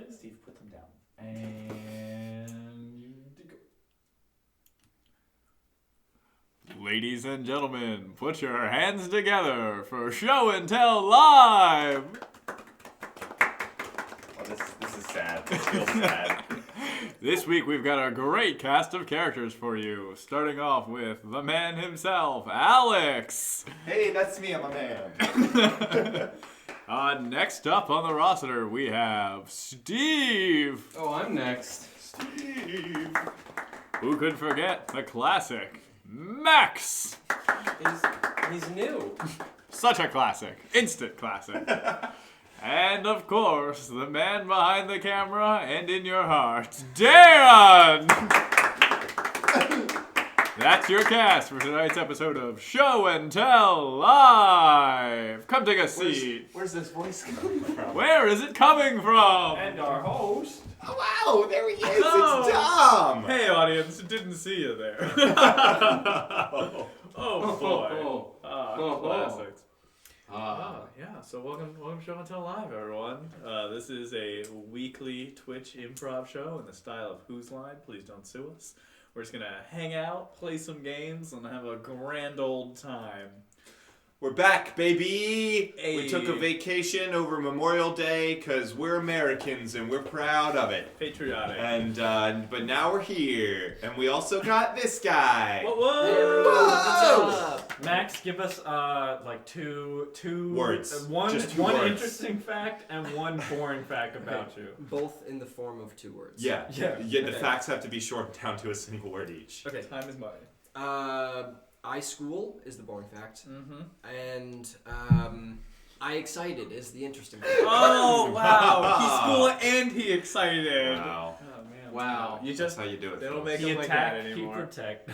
Steve, put them down. And you go. Ladies and gentlemen, put your hands together for Show and Tell Live! Oh, this is sad. This feels sad. This week we've got a great cast of characters for you, starting off with the man himself, Alex! Hey, that's me, I'm a man. Next up on the roster, we have Steve! Oh, I'm next. Steve. Who could forget the classic, Max! He's new. Such a classic. Instant classic. And of course, the man behind the camera and in your heart, Darren! That's your cast for tonight's episode of Show and Tell Live. Come take a seat. Where's this voice coming from? Where is it coming from? And our host. Oh, wow, there he is. Oh. It's Tom. Hey, audience, didn't see you there. Oh boy. Classics. Yeah, so welcome to Show and Tell Live, everyone. This is a weekly Twitch improv show in the style of Who's Line. Please don't sue us. We're just gonna hang out, play some games, and have a grand old time. We're back, baby. Hey. We took a vacation over Memorial Day because we're Americans and we're proud of it. Patriotic. And but now we're here, and we also got this guy. Whoa! Max, give us like two Words. One Just two one words. interesting fact and one boring fact about you. Both in the form of 2 words. Yeah. Yeah. The Okay. facts have to be shortened down to a single word each. Okay. Time is money. I school is the boring fact. Mm-hmm. And I excited is the interesting fact. Oh wow! He school and he excited. Wow. Oh man. Wow. You That's just how you do it. they don't folks. make He them like that attack, he anymore. protect.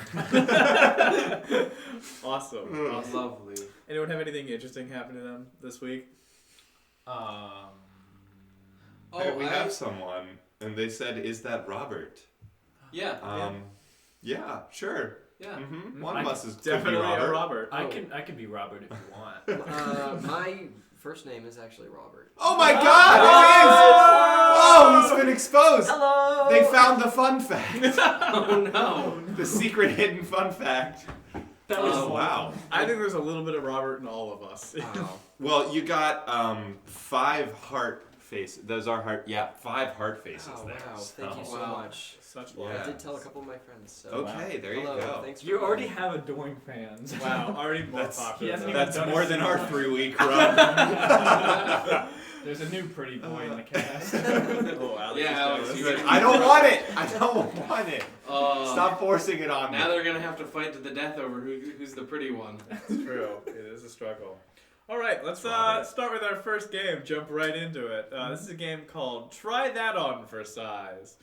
Awesome. Awesome. Lovely. Anyone have anything interesting happen to them this week? Hey, we have someone, and they said, "Is that Robert?" Yeah. Yeah, sure. Yeah. Mm-hmm. I One of us is Definitely could be a Robert. Robert. I can be Robert if you want. My first name is actually Robert. Oh my God! It is! Oh, he's been exposed. Hello. They found the fun fact. Oh no. The secret hidden fun fact. That was Oh wow. I think there's a little bit of Robert in all of us. Wow. Well, you got 5 heart faces. Those are heart. Yeah, 5 heart faces Oh there. wow. Thank you so So- much. Such Yeah. I love. did tell a couple of my friends. So. Okay, there you Hello. go. Thanks for You already calling. have adoring fans. Wow, already more That's- popular. He hasn't even That's done more a than single our one. 3-week run. There's a new pretty boy in the cast. Oh, Alex Yeah, is Alex, jealous. you had- I don't want it. I don't want it. Stop. Stop forcing it on me. Now they're gonna have to fight to the death over who's the pretty one. It's true. It is a struggle. All right, let's Robert. start with our first game. Jump right into it. This is a game called Try That On for Size.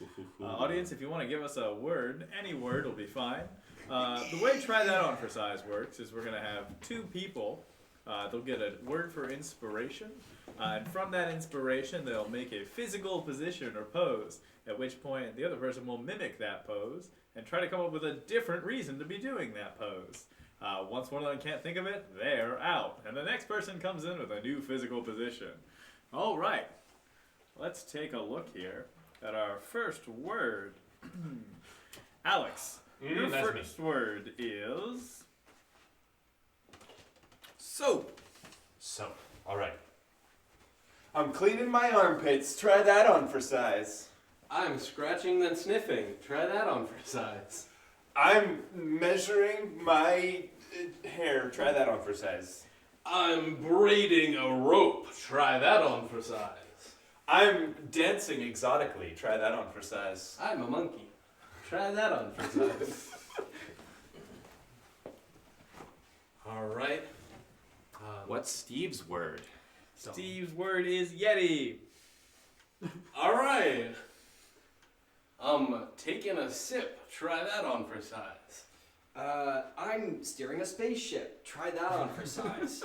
Audience, if you want to give us a word, any word will be fine. The way Try That On for Size works is we're going to have 2 people. They'll get a word for inspiration. And from that inspiration, they'll make a physical position or pose, at which point the other person will mimic that pose and try to come up with a different reason to be doing that pose. Once one of them can't think of it, they're out. And the next person comes in with a new physical position. All right. Let's take a look here at our first word. Alex, your that's first word is... Soap. Soap. All right. I'm cleaning my armpits. Try that on for size. I'm scratching then sniffing. Try that on for size. I'm measuring my hair. Try that on for size. I'm braiding a rope. Try that on for size. I'm dancing exotically. Try that on for size. I'm a monkey. Try that on for size. All right. What's Steve's word? Steve's word is Yeti. All right. I'm taking a sip. Try that on for size. I'm steering a spaceship. Try that on for size.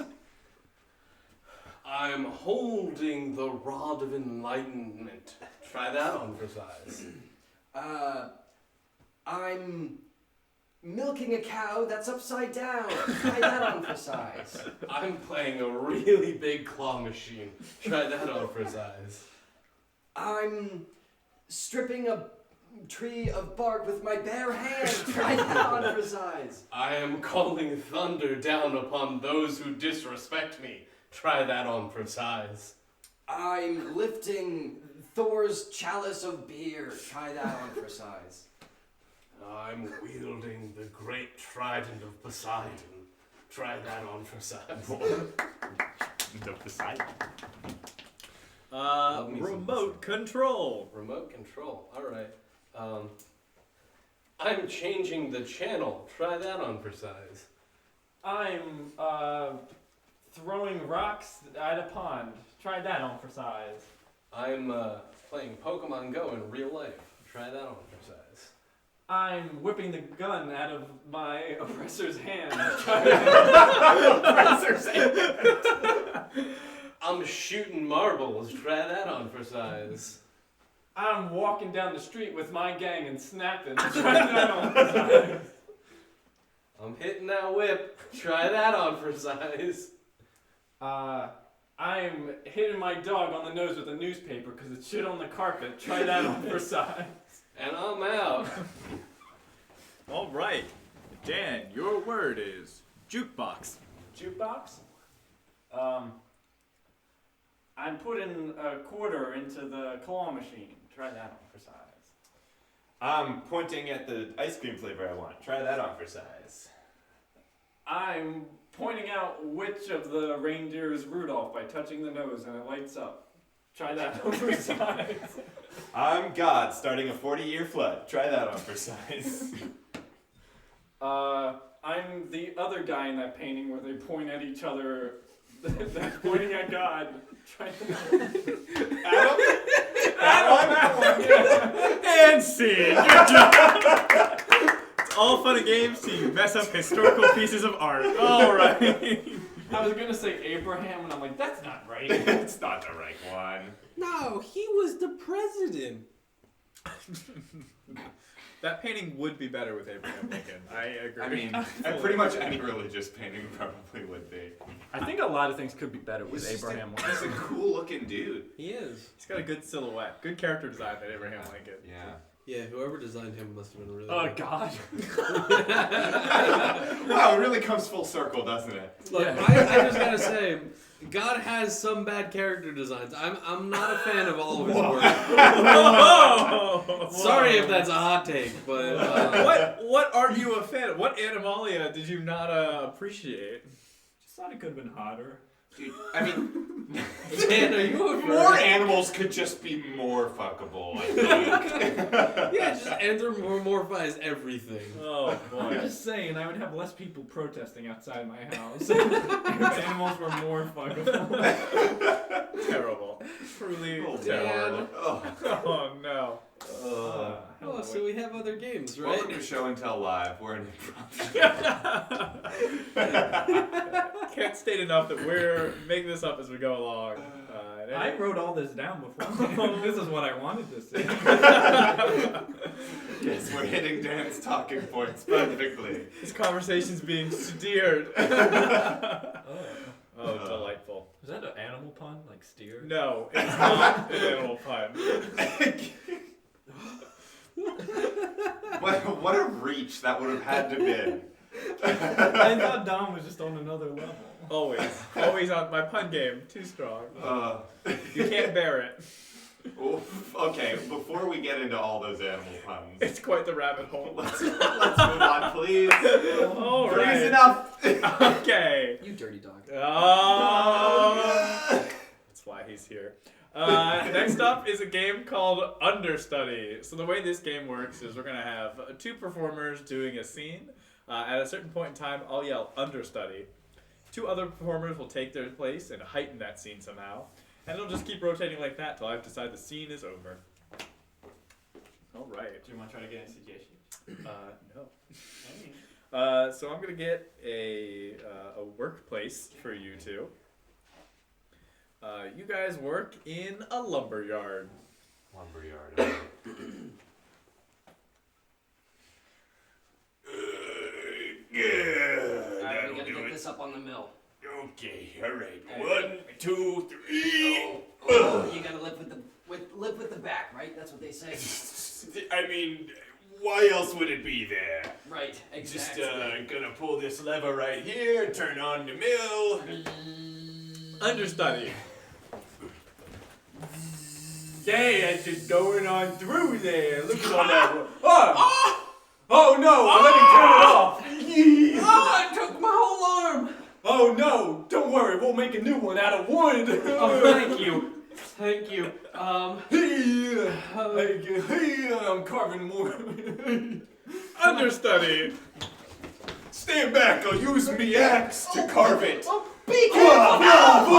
I'm holding the rod of enlightenment. Try that on for size. I'm milking a cow that's upside down. Try that on for size. I'm playing a really big claw machine. Try that on for size. I'm stripping a tree of bark with my bare hands. Try that on for size. I am calling thunder down upon those who disrespect me. Try that on for size. I'm lifting Thor's chalice of beer. Try that on for size. I'm wielding the great trident of Poseidon. Try that on for size. The Poseidon. Remote control. Remote control. All right. I'm changing the channel. Try that on for size. I'm throwing rocks at a pond. Try that on for size. I'm playing Pokemon Go in real life. Try that on for size. I'm whipping the gun out of my oppressor's hand. Oppressor's hand. I'm shooting marbles. Try that on for size. I'm walking down the street with my gang and snapping. Try that on for size. I'm hitting that whip. Try that on for size. I'm hitting my dog on the nose with a newspaper because it's shit on the carpet. Try that on for size. And I'm out. All right. Dan, your word is jukebox. Jukebox? I'm putting a quarter into the claw machine. Try that on for size. I'm pointing at the ice cream flavor I want. Try that on for size. I'm pointing out which of the reindeer is Rudolph by touching the nose and it lights up. Try that on for size. I'm God starting a 40-year flood. Try that on for size. I'm the other guy in that painting where they point at each other. That's pointing at God. Try that. That one. And scene. Good job. It's all fun and games till you mess up historical pieces of art. All right. I was gonna say Abraham, and I'm like, that's not right. It's not the right one. No, he was the president. That painting would be better with Abraham Lincoln. I agree. I mean, pretty much any religious painting probably would be. I think a lot of things could be better with Abraham He's a cool-looking dude. He is. He's got a good silhouette. Good character design by Abraham Lincoln. Yeah. Yeah, whoever designed him must have been really Oh good. God. Wow, it really comes full circle, doesn't it? Look, Yeah. I just gotta say, God has some bad character designs. I'm not a fan of all of his work. Whoa! Sorry if that's a hot take, but What aren't you a fan of? What Animalia did you not appreciate? Just thought it could have been hotter. Dude, I mean, Dan, are you a more animals could just be more fuckable, I think. Yeah, just anthropomorphize everything. Oh I'm boy. just saying, I would have less people protesting outside my house if animals were more fuckable. Terrible. Truly Oh, terrible. Dan. Oh no. Oh, so we have other games, right? Welcome to Show and Tell Live. We're an improv. Can't state enough that we're making this up as we go along. I wrote all this down before. This is what I wanted to say. Yes, we're hitting Dan's talking points perfectly. This conversation's being steered. Oh, delightful. Is that an animal pun, like steer? No, it's not an animal pun. What a reach that would have had to be. I thought Dom was just on another level. Always on my pun game. Too strong. You can't bear it. Oof. Okay, before we get into all those animal puns, It's quite the rabbit hole. let's move on, please. All Please, right. enough. Okay. You dirty dog. That's why he's here. Next up is a game called Understudy. So the way this game works is we're going to have two performers doing a scene. At a certain point in time, I'll yell Understudy. Two other performers will take their place and heighten that scene somehow. And it'll just keep rotating like that till I've decided the scene is over. All right. Do you want to try to get a suggestion? No. So I'm going to get a workplace for you two. You guys work in a lumber yard. Lumberyard. Alright, we gotta get this up on the mill. Okay, all right. 1, 2, 3. Oh, you gotta lift with the live with the back, right? That's what they say. I mean, why else would it be there? Right, Just exactly. gonna pull this lever right here, turn on the mill. Understudy. Hey, that's just going on through there. Look at all that wood. Oh no, let me turn it off. It took my whole arm! Oh no, don't worry, we'll make a new one out of wood. Oh, thank you. Thank you. Hey, I'm carving more. Understudy. Stand back, I'll use me axe to carve it. Be careful!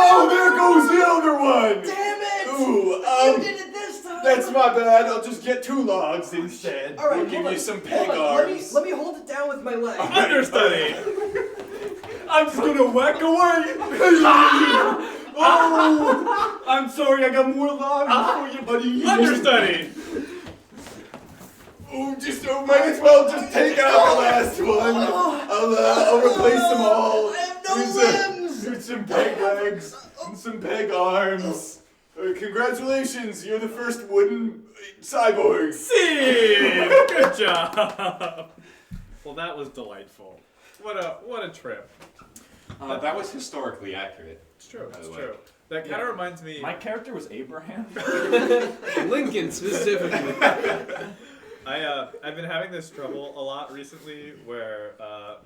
Oh, there goes the other one! Damn it! Ooh, You did it this time! that's my bad. I'll just get 2 logs instead. All right, we'll give hold on. you some peg Hold on. arms. Let me hold it down with my leg. Understudy. I'm just gonna whack away. Oh, I'm sorry, I got more logs for you, buddy. Understudy. Might as well just take out the last one. I'll replace them all. I have no limbs! Here's some peg legs and some peg arms. Congratulations, you're the first wooden cyborg. See. Good job. Well, that was delightful. What a trip. That was historically accurate. It's true. By It's the way. true. That kind of reminds me. My character was Abraham. Lincoln specifically. I've been having this trouble a lot recently where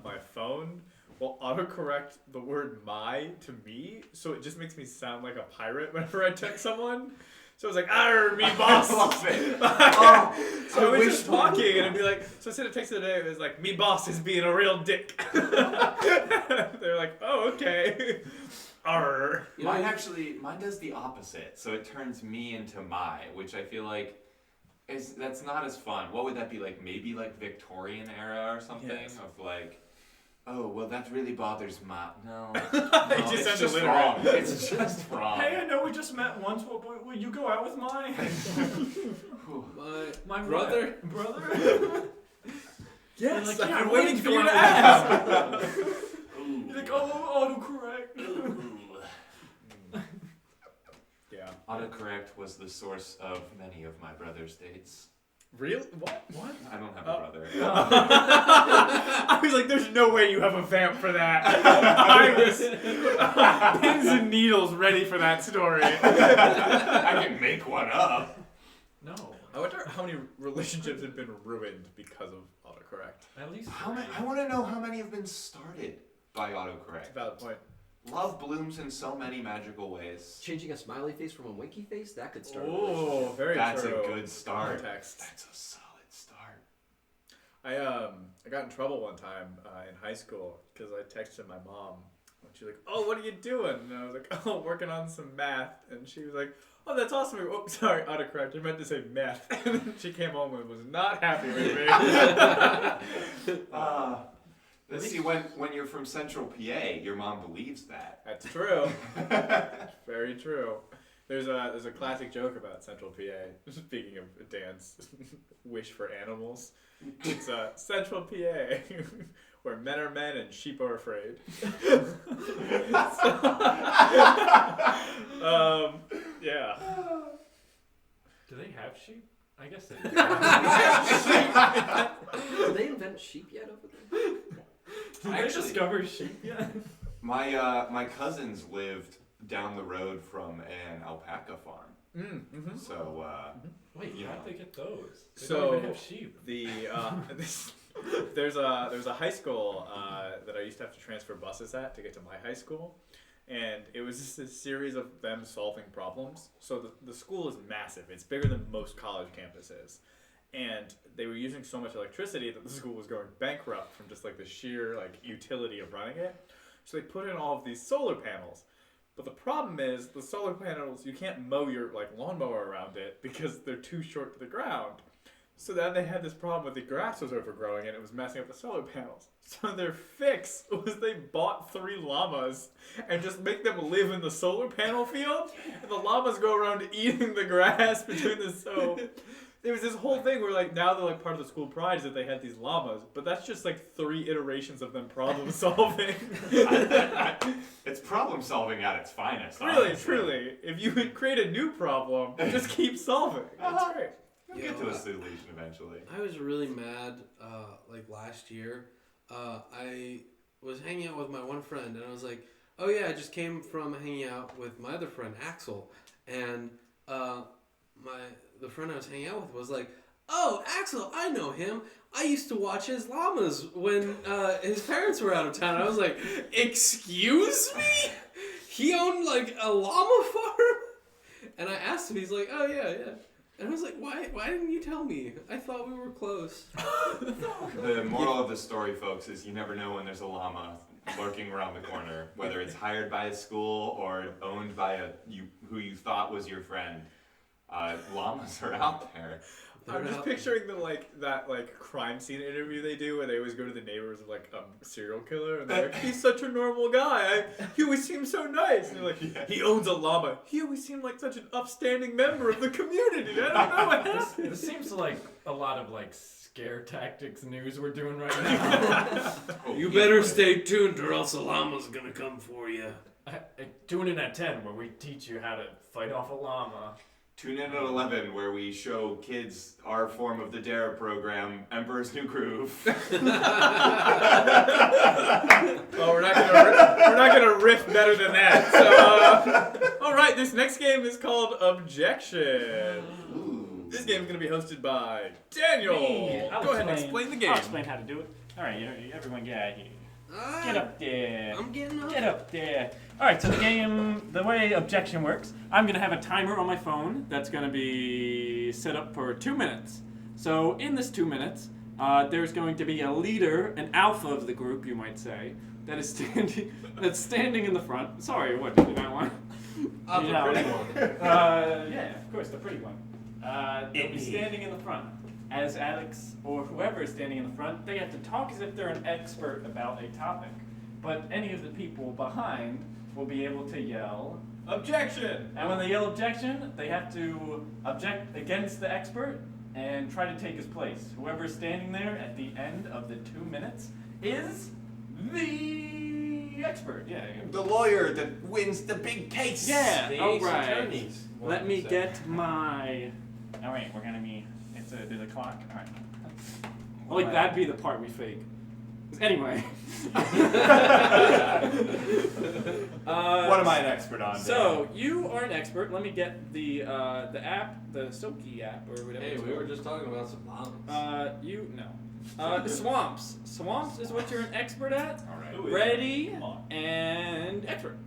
my phone will autocorrect the word "my" to "me," so it just makes me sound like a pirate whenever I text someone. So it's like, "Arr, me boss." I love it. So I was just talking, and it'd be like, so instead of text of the day, it was like, "Me boss is being a real dick." They're like, "Oh, okay." Arr. Mine does the opposite. So it turns me into my, which I feel like that's not as fun. What would that be like? Maybe like Victorian era or something Yes. of like, oh well, that really bothers my. No, It no, just it's sounds just illiterate. wrong. It's just wrong. Hey, I know we just met once. Will you go out with my My brother? brother. Brother? Yes, Like, I've yeah, been I'm waiting for you going to out ask. You're like, oh, autocorrect. Yeah. Autocorrect was the source of many of my brother's dates. Really? What? I don't have Oh. a brother. I was like, there's no way you have a vamp for that. I was pins and needles ready for that story. I can make one up. No, I wonder how many relationships have been ruined because of autocorrect. at least. I want to know how many have been started by autocorrect. Valid point. Love blooms in so many magical ways. Changing a smiley face from a winky face? That could start a Oh, relationship. very That's true. a good start. Context. That's a solid start. I got in trouble one time in high school because I texted my mom. And she's like, "Oh, what are you doing?" And I was like, "Oh, working on some math." And she was like, "Oh, that's awesome." Oh, sorry, autocorrect. I meant to say meth. And then she came home and was not happy with me. See, when you're from Central PA, your mom believes that. That's true. Very true. There's a classic joke about Central PA. Speaking of Dan's wish for animals, it's Central PA, where men are men and sheep are afraid. Yeah. Do they have sheep? I guess they do. Did they invent sheep yet over there? Did they discover sheep yet? My cousins lived down the road from an alpaca farm. Mm-hmm. So, Wait, You how'd know. they get those? They So, don't even have sheep. There's a high school that I used to have to transfer buses at to get to my high school, and it was just a series of them solving problems. So the school is massive; it's bigger than most college campuses, and they were using so much electricity that the school was going bankrupt from just like the sheer like utility of running it. So they put in all of these solar panels. But the problem is the solar panels, you can't mow your like lawnmower around it because they're too short to the ground. So then they had this problem with the grass was overgrowing and it was messing up the solar panels. So their fix was they bought 3 llamas and just make them live in the solar panel field, and the llamas go around eating the grass between the There was this whole thing where like now they're like part of the school pride is that they had these llamas, but that's just like 3 iterations of them problem solving. It's problem solving at its finest. Really, honestly. truly. If you would create a new problem, just keep solving. That's great. You'll get to a solution eventually. I was really mad, like last year. I was hanging out with my one friend, and I was like, "Oh yeah, I just came from hanging out with my other friend Axel," and the friend I was hanging out with was like, "Oh, Axel, I know him. I used to watch his llamas when his parents were out of town." I was like, "Excuse me? He owned like a llama farm?" And I asked him, he's like, "Oh yeah, yeah." And I was like, why didn't you tell me? I thought we were close. The moral of the story, folks, is you never know when there's a llama lurking around the corner, whether it's hired by a school or owned by who you thought was your friend. Llamas are out there. I'm just picturing that crime scene interview they do where they always go to the neighbors of like a serial killer and they're like, he's such a normal guy. He always seems so nice. And they're like, he owns a llama. He always seemed like such an upstanding member of the community. I don't know what happened. This seems like a lot of like scare tactics news we're doing right now. You better stay tuned or else a llama's gonna come for you. Tune in at 10 where we teach you how to fight off a llama. Tune in at 11 where we show kids our form of the DARE program, Emperor's New Groove. Oh, we're not gonna riff better than that. So, all right, this next game is called Objection. Ooh. This game is gonna be hosted by Daniel. Me. Go ahead and explain the game. I'll explain how to do it. All right, everyone get out of here. Get up there. I'm getting up. Get up there. All right, so the way Objection works, I'm going to have a timer on my phone that's going to be set up for 2 minutes. So in this 2 minutes, there's going to be a leader, an alpha of the group, you might say, that's standing in the front. Sorry, what did you not want? I'm You the know, pretty one. Yeah, of course, the pretty one. They'll be standing in the front. As Alex or whoever is standing in the front, they have to talk as if they're an expert about a topic. But any of the people behind will be able to yell, "Objection!" And when they yell objection, they have to object against the expert and try to take his place. Whoever's standing there at the end of the 2 minutes is the expert. Yeah. The lawyer that wins the big case. Yeah. The All ace right. attorneys. Let me get my. All right, we're gonna be. There's a clock. All right. Like that'd be the part we fake. Anyway. What am I an expert on? So you are an expert. Let me get the app, the Soki app or whatever. Hey, it's we were called. just talking about some llamas. Swamps. Swamps is what you're an expert at. All right. Ready and expert.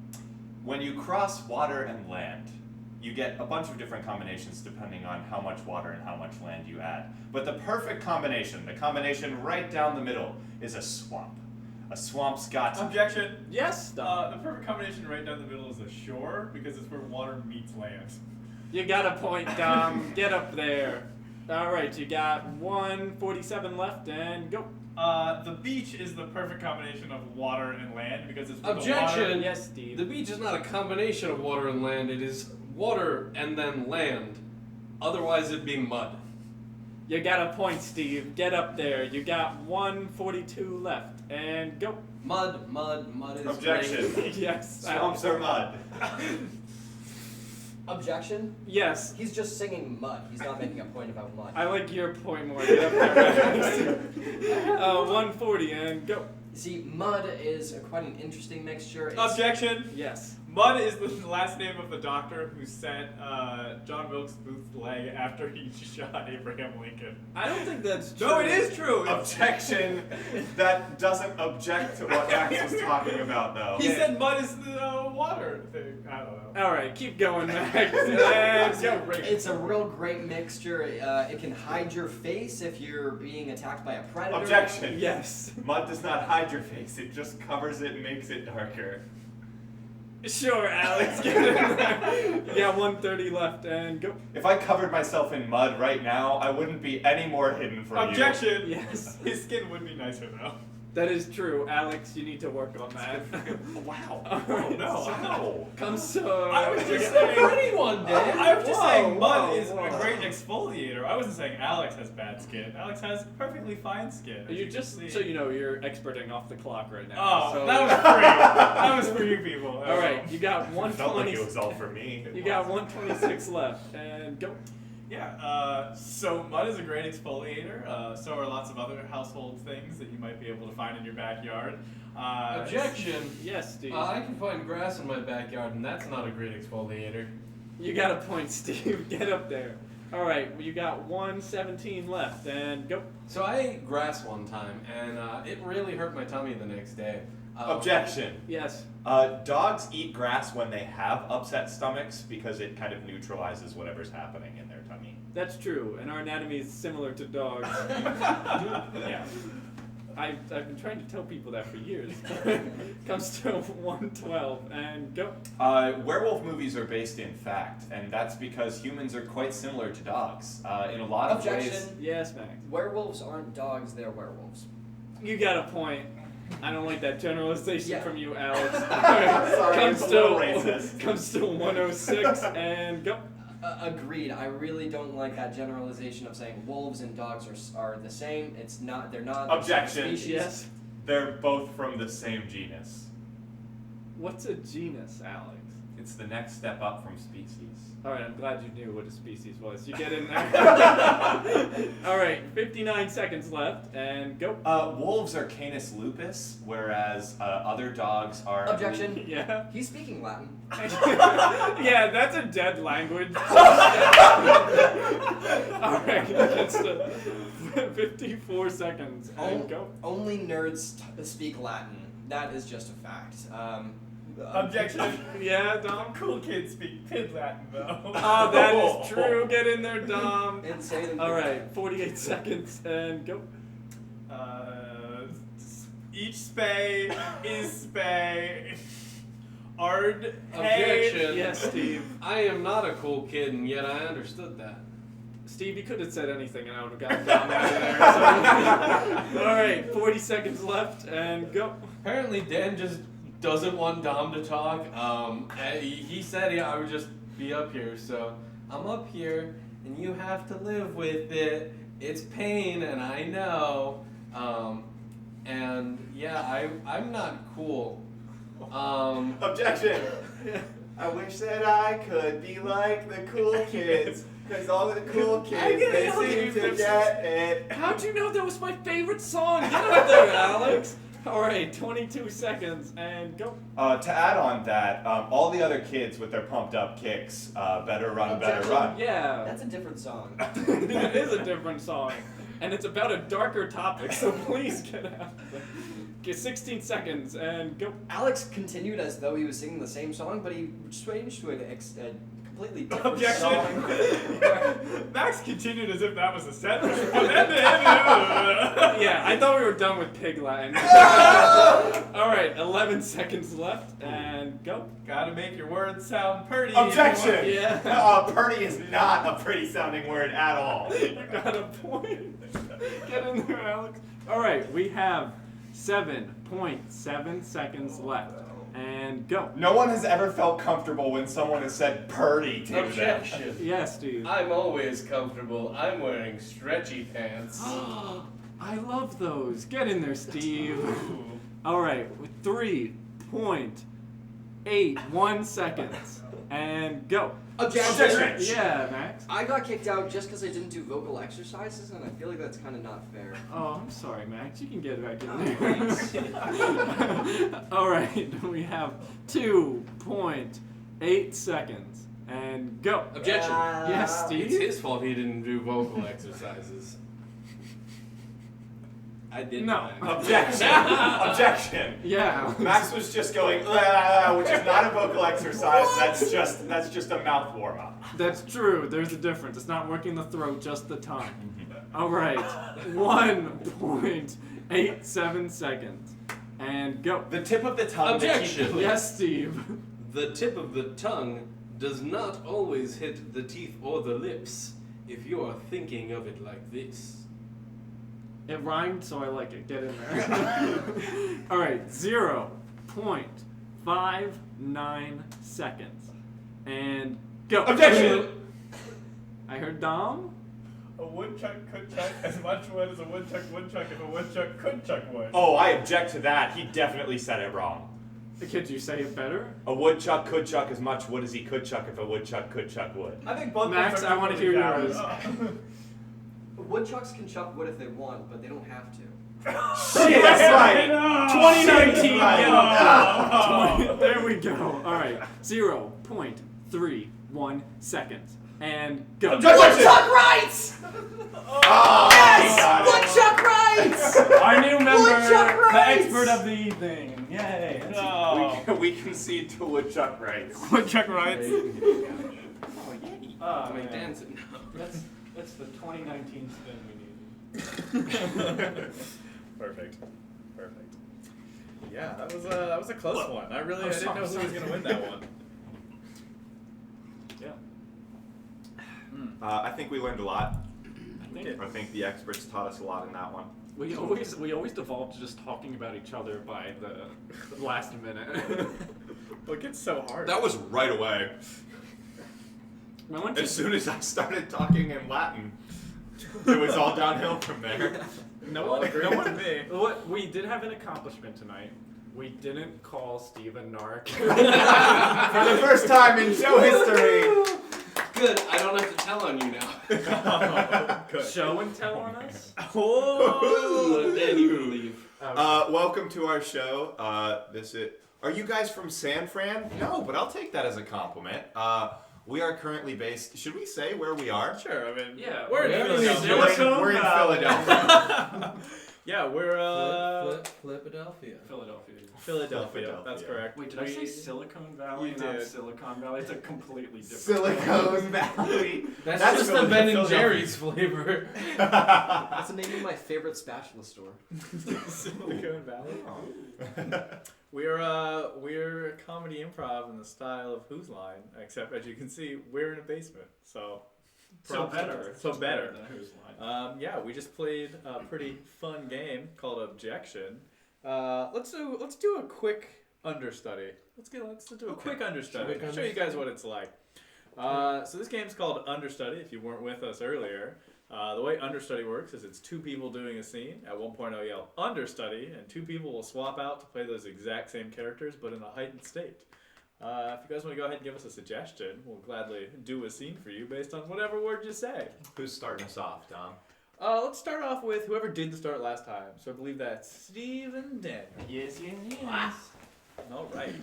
When you cross water and land, you get a bunch of different combinations depending on how much water and how much land you add. But the perfect combination, the combination right down the middle, is a swamp. A swamp's got... Objection. Yes. The perfect combination right down the middle is a shore because it's where water meets land. You got a point, Dom. Get up there. All right, you got 1:47 left and go. The beach is the perfect combination of water and land because it's where the Objection! water... Yes, Steve. The beach is not a combination of water and land. It is water and then land. Otherwise, it'd be mud. You got a point, Steve. Get up there. You got 1:42 left and go. Mud is Objection. great. Yes. Swamps are mud. Objection? Yes. He's just singing mud. He's not making a point about mud. I like your point more. Get up there. 1:40 and go. See, mud is quite an interesting mixture. It's, Objection. Yes. Mud is the last name of the doctor who sent John Wilkes Booth's leg after he shot Abraham Lincoln. I don't think that's true. No, it is true. Objection. That doesn't object to what Max was talking about, though. He said mud is the water thing. I don't know. All right, keep going, Max. Let's go. it's a real great mixture. It can hide your face if you're being attacked by a predator. Objection. Yes. Mud does not hide your face. It just covers it and makes it darker. Sure, Alex. Get in there. You got 1:30 left and go. If I covered myself in mud right now, I wouldn't be any more hidden from Objection. Yes. His skin would be nicer though. That is true, Alex. You need to work on that. you. Wow. All Oh right, no. so- Ow. Come so. I was just You're saying. pretty one, Dan. I was just saying mud Whoa, is whoa. a great exfoliator. I wasn't saying Alex has bad skin. Alex has perfectly fine skin. You just see. so you know, you're experting off the clock right now. Oh, so, that was free. That was for you people. all right. You got Felt like 120. it was all for me. You got 126 left, and go. Yeah, so mud is a great exfoliator. So are lots of other household things that you might be able to find in your backyard. Objection. Yes, Steve. I can find grass in my backyard, and that's not a great exfoliator. You got a point, Steve. Get up there. All right. You got 117 left, and go. So I ate grass one time, and it really hurt my tummy the next day. Objection. Yes. Dogs eat grass when they have upset stomachs because it kind of neutralizes whatever's happening in their tummy. That's true, and our anatomy is similar to dogs. Yeah. I've been trying to tell people that for years. Comes to 112, and go. Werewolf movies are based in fact, and that's because humans are quite similar to dogs. In a lot of ways. Objection. Yes, Max. Werewolves aren't dogs, they're werewolves. You got a point. I don't like that generalization Yeah. from you, Alex. Sorry, comes it's a little to racist. comes to 106, and go. Agreed. I really don't like that generalization of saying wolves and dogs are the same. It's not. They're not. the same Objection. species. Yes. They're both from the same genus. What's a genus, Alex? It's the next step up from species. All right, I'm glad you knew what a species was. You get in there. All right, 59 seconds left, and go. Wolves are Canis lupus, whereas other dogs are. Objection. Yeah. He's speaking Latin. Yeah, that's a dead language. All right, that's 54 seconds, and go. Only nerds speak Latin. That is just a fact. Objection. Yeah, Dom. Cool kids speak Pid Latin though. Oh, that is true. Get in there, Dom. Insane. All right, 48 seconds, and go. Each spay is spay. Ard. Objection. Yes, Steve. I am not a cool kid, and yet I understood that. Steve, you could have said anything, and I would have gotten Dom out of there. So. All right, 40 seconds left, and go. Apparently, Dan just doesn't want Dom to talk. He said I would just be up here, so I'm up here, and you have to live with it. It's pain, and I know. And yeah, I'm not cool. Objection! I wish that I could be like the cool kids, because all the cool kids, they seem to get it. How'd you know that was my favorite song? Get up there, Alex. All right, 22 seconds, and go. To add on that, all the other kids with their pumped up kicks, better run, better Objection. run. Yeah. That's a different song. It is a different song, and it's about a darker topic, so please get out. Get 16 seconds, and go. Alex continued as though he was singing the same song, but he changed to a completely different Objection. song. Max continued as if that was a sentence. Yeah, I thought we were done with Pig Latin. All right, 11 seconds left, and go. Gotta make your words sound pretty. Objection! Yeah. Purdy is not a pretty sounding word at all. You got a point. Get in there, Alex. All right, we have 7.7 seconds left, and go. No one has ever felt comfortable when someone has said Purdy to them. Objection. Yes, Steve. I'm always comfortable. I'm wearing stretchy pants. I love those. Get in there, Steve. All right, with 3.81 seconds, and go. Objection. Yeah, Max. I got kicked out just because I didn't do vocal exercises, and I feel like that's kind of not fair. Oh, I'm sorry, Max. You can get back in Oh, there. thanks. All right, we have 2.8 seconds, and go. Objection. Yes, Steve. It's his fault he didn't do vocal exercises. I did No. not. Objection! Objection! Yeah. Max was just going, which is not a vocal exercise. That's just a mouth warm up. That's true. There's a difference. It's not working the throat, just the tongue. All right, 1.87 seconds, and go. The tip of the tongue. Objection. Yes, Steve. The tip of the tongue does not always hit the teeth or the lips if you are thinking of it like this. It rhymed, so I like it. Get in there. All right, 0.59 seconds, and go. Objection! I heard Dom. A woodchuck could chuck as much wood as a woodchuck would chuck if a woodchuck could chuck wood. Oh, I object to that. He definitely said it wrong. Could you say it better? A woodchuck could chuck as much wood as he could chuck if a woodchuck could chuck wood. I think both Max, those are I wanna equally hear valid. yours. Woodchucks can chuck wood if they want, but they don't have to. Shit, that's right. 2019. Oh. There we go. All right. 0.31 seconds. And go. Woodchuck rights! Oh, Yes! Woodchuck rights! Our new member, Woodchuck the rights! expert of the evening. Yay. We concede to woodchuck rights. Woodchuck rights. Oh, Make man. dancing now. That's the 2019 spin we needed. Perfect. Yeah, that was a close one. I didn't know who was gonna win that one. Yeah. I think we learned a lot. I I think the experts taught us a lot in that one. We always devolved to just talking about each other by the last minute. Well, it gets so hard. That was right away. I went to As soon as I started talking in Latin, it was all downhill from there. No one agreed with me. What we did have an accomplishment tonight. We didn't call Steve a narc. For the first time in show history. Good, I don't have to tell on you now. Good. Show and tell on us. Oh. Then you can leave. Welcome to our show. Are you guys from San Fran? No, but I'll take that as a compliment. We are currently based. Should we say where we are? Sure. I mean, Yeah, we're in we're in Philadelphia. We're in Philadelphia. Yeah, we're Philadelphia. Philadelphia. That's correct. Wait, did I say Silicon Valley? You Not did. Silicon Valley. It's a completely different. Silicon Valley. That's That's just the Ben and Philadelphia. Jerry's flavor. That's the name of my favorite spatula store. Silicon Valley. We're a comedy improv in the style of Whose Line, except as you can see, we're in a basement. So props to us. So better. than Whose Line. Yeah, we just played a pretty fun game called Objection. Let's do a quick understudy. Let's do a quick understudy. Quick Show you guys what it's like. So this game's called Understudy. If you weren't with us earlier, the way Understudy works is it's two people doing a scene. At one point I'll yell Understudy, and two people will swap out to play those exact same characters, but in a heightened state. If you guys want to go ahead and give us a suggestion, we'll gladly do a scene for you based on whatever word you say. Who's starting us off, Tom? Let's start off with whoever did the start last time. So I believe that's Steve and Daniel. Yes. All right.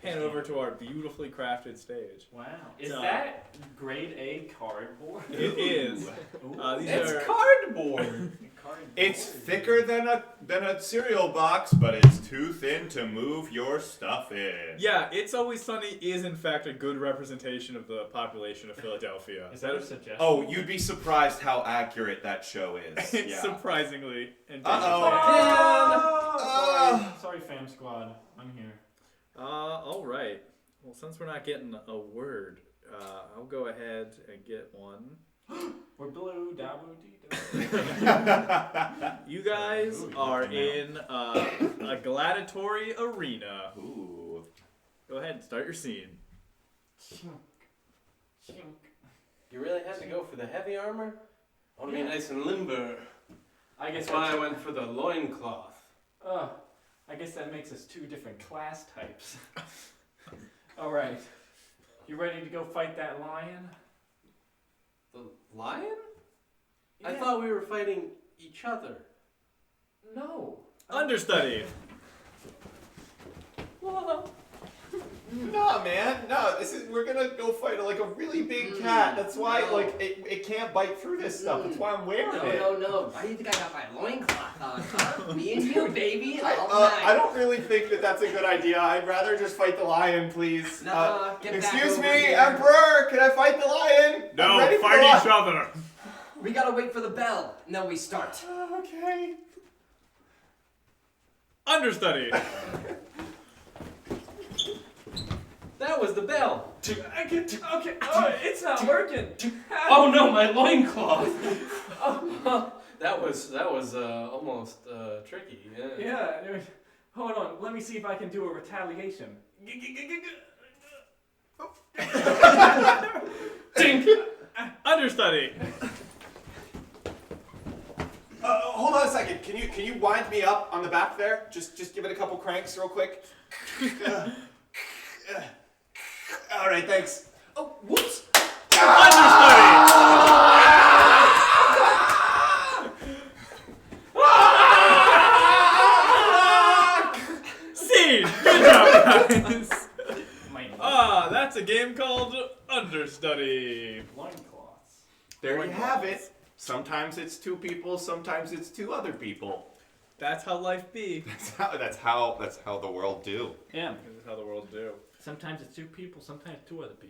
Pan over to our beautifully crafted stage. Wow. Is So- that grade A cardboard? It is. Ooh. These It's are cardboard. Cardboard. It's thicker than a cereal box, but it's too thin to move your stuff in. yeah. It's Always Sunny is in fact a good representation of the population of Philadelphia. Is that a suggestion? Oh, you'd be surprised how accurate that show is. It's Yeah. surprisingly. And Sorry, fam squad. I'm here. all right. Well, since we're not getting a word, I'll go ahead and get one. We're blue, daboo, dee. You guys are in a gladiatory arena. Ooh. Go ahead and start your scene. You really had to go for the heavy armor? I want to be nice and limber. I guess That's why I went for the loincloth. I guess that makes us two different class types. All right. You ready to go fight that lion? The lion? I Yeah. thought we were fighting each other. No. Understudy. Nah, man. No, we're gonna go fight like a really big cat. That's why No. it can't bite through this stuff. That's why I'm wearing it. No. Why do you think I got my loincloth on? Huh? Me and you, baby. All I night. don't really think that's a good idea. I'd rather just fight the lion, please. Nah, get back Excuse over me, here. Emperor, can I fight the lion? I'm ready for the lion. other. We gotta wait for the bell, and then we start. Okay. Understudy. That was the bell. Okay. Oh, it's not working. Oh no, my loincloth. That was almost tricky. Yeah. Hold on. Let me see if I can do a retaliation. Dink. Understudy. Hold on a second. Can you wind me up on the back there? Just give it a couple cranks real quick. All right, thanks. Oh, whoops. Scene. Good job, guys. My That's a game called Understudy. loincloths. There you have it. Sometimes it's two people, sometimes it's two other people. That's how life be. That's how the world do. Yeah. This is how the world do. Sometimes it's two people, sometimes two other people.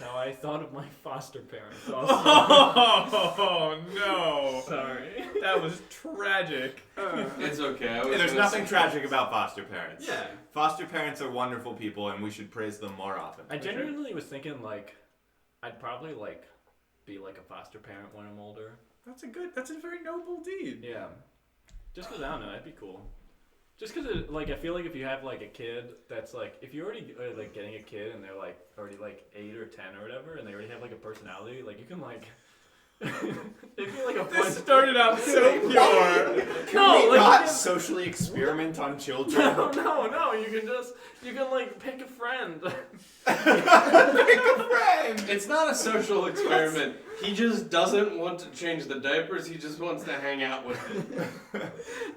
How I thought of my foster parents also. Oh no! Sorry. That was tragic. It's okay. There's nothing tragic about foster parents. Yeah. Foster parents are wonderful people, and we should praise them more often. I genuinely was thinking like, I'd probably like be like a foster parent when I'm older. That's a very noble deed. Yeah. Just 'cause I don't know, that'd be cool. Just 'cause like I feel like if you have like a kid that's like if you're already like getting a kid and they're like already like 8 or 10 or whatever and they already have like a personality, like you can like it'd be like a This fun started out so pure. No, we like not you can, socially experiment on children. no, you can like pick a friend. It's not a social experiment. He just doesn't want to change the diapers. He just wants to hang out with it.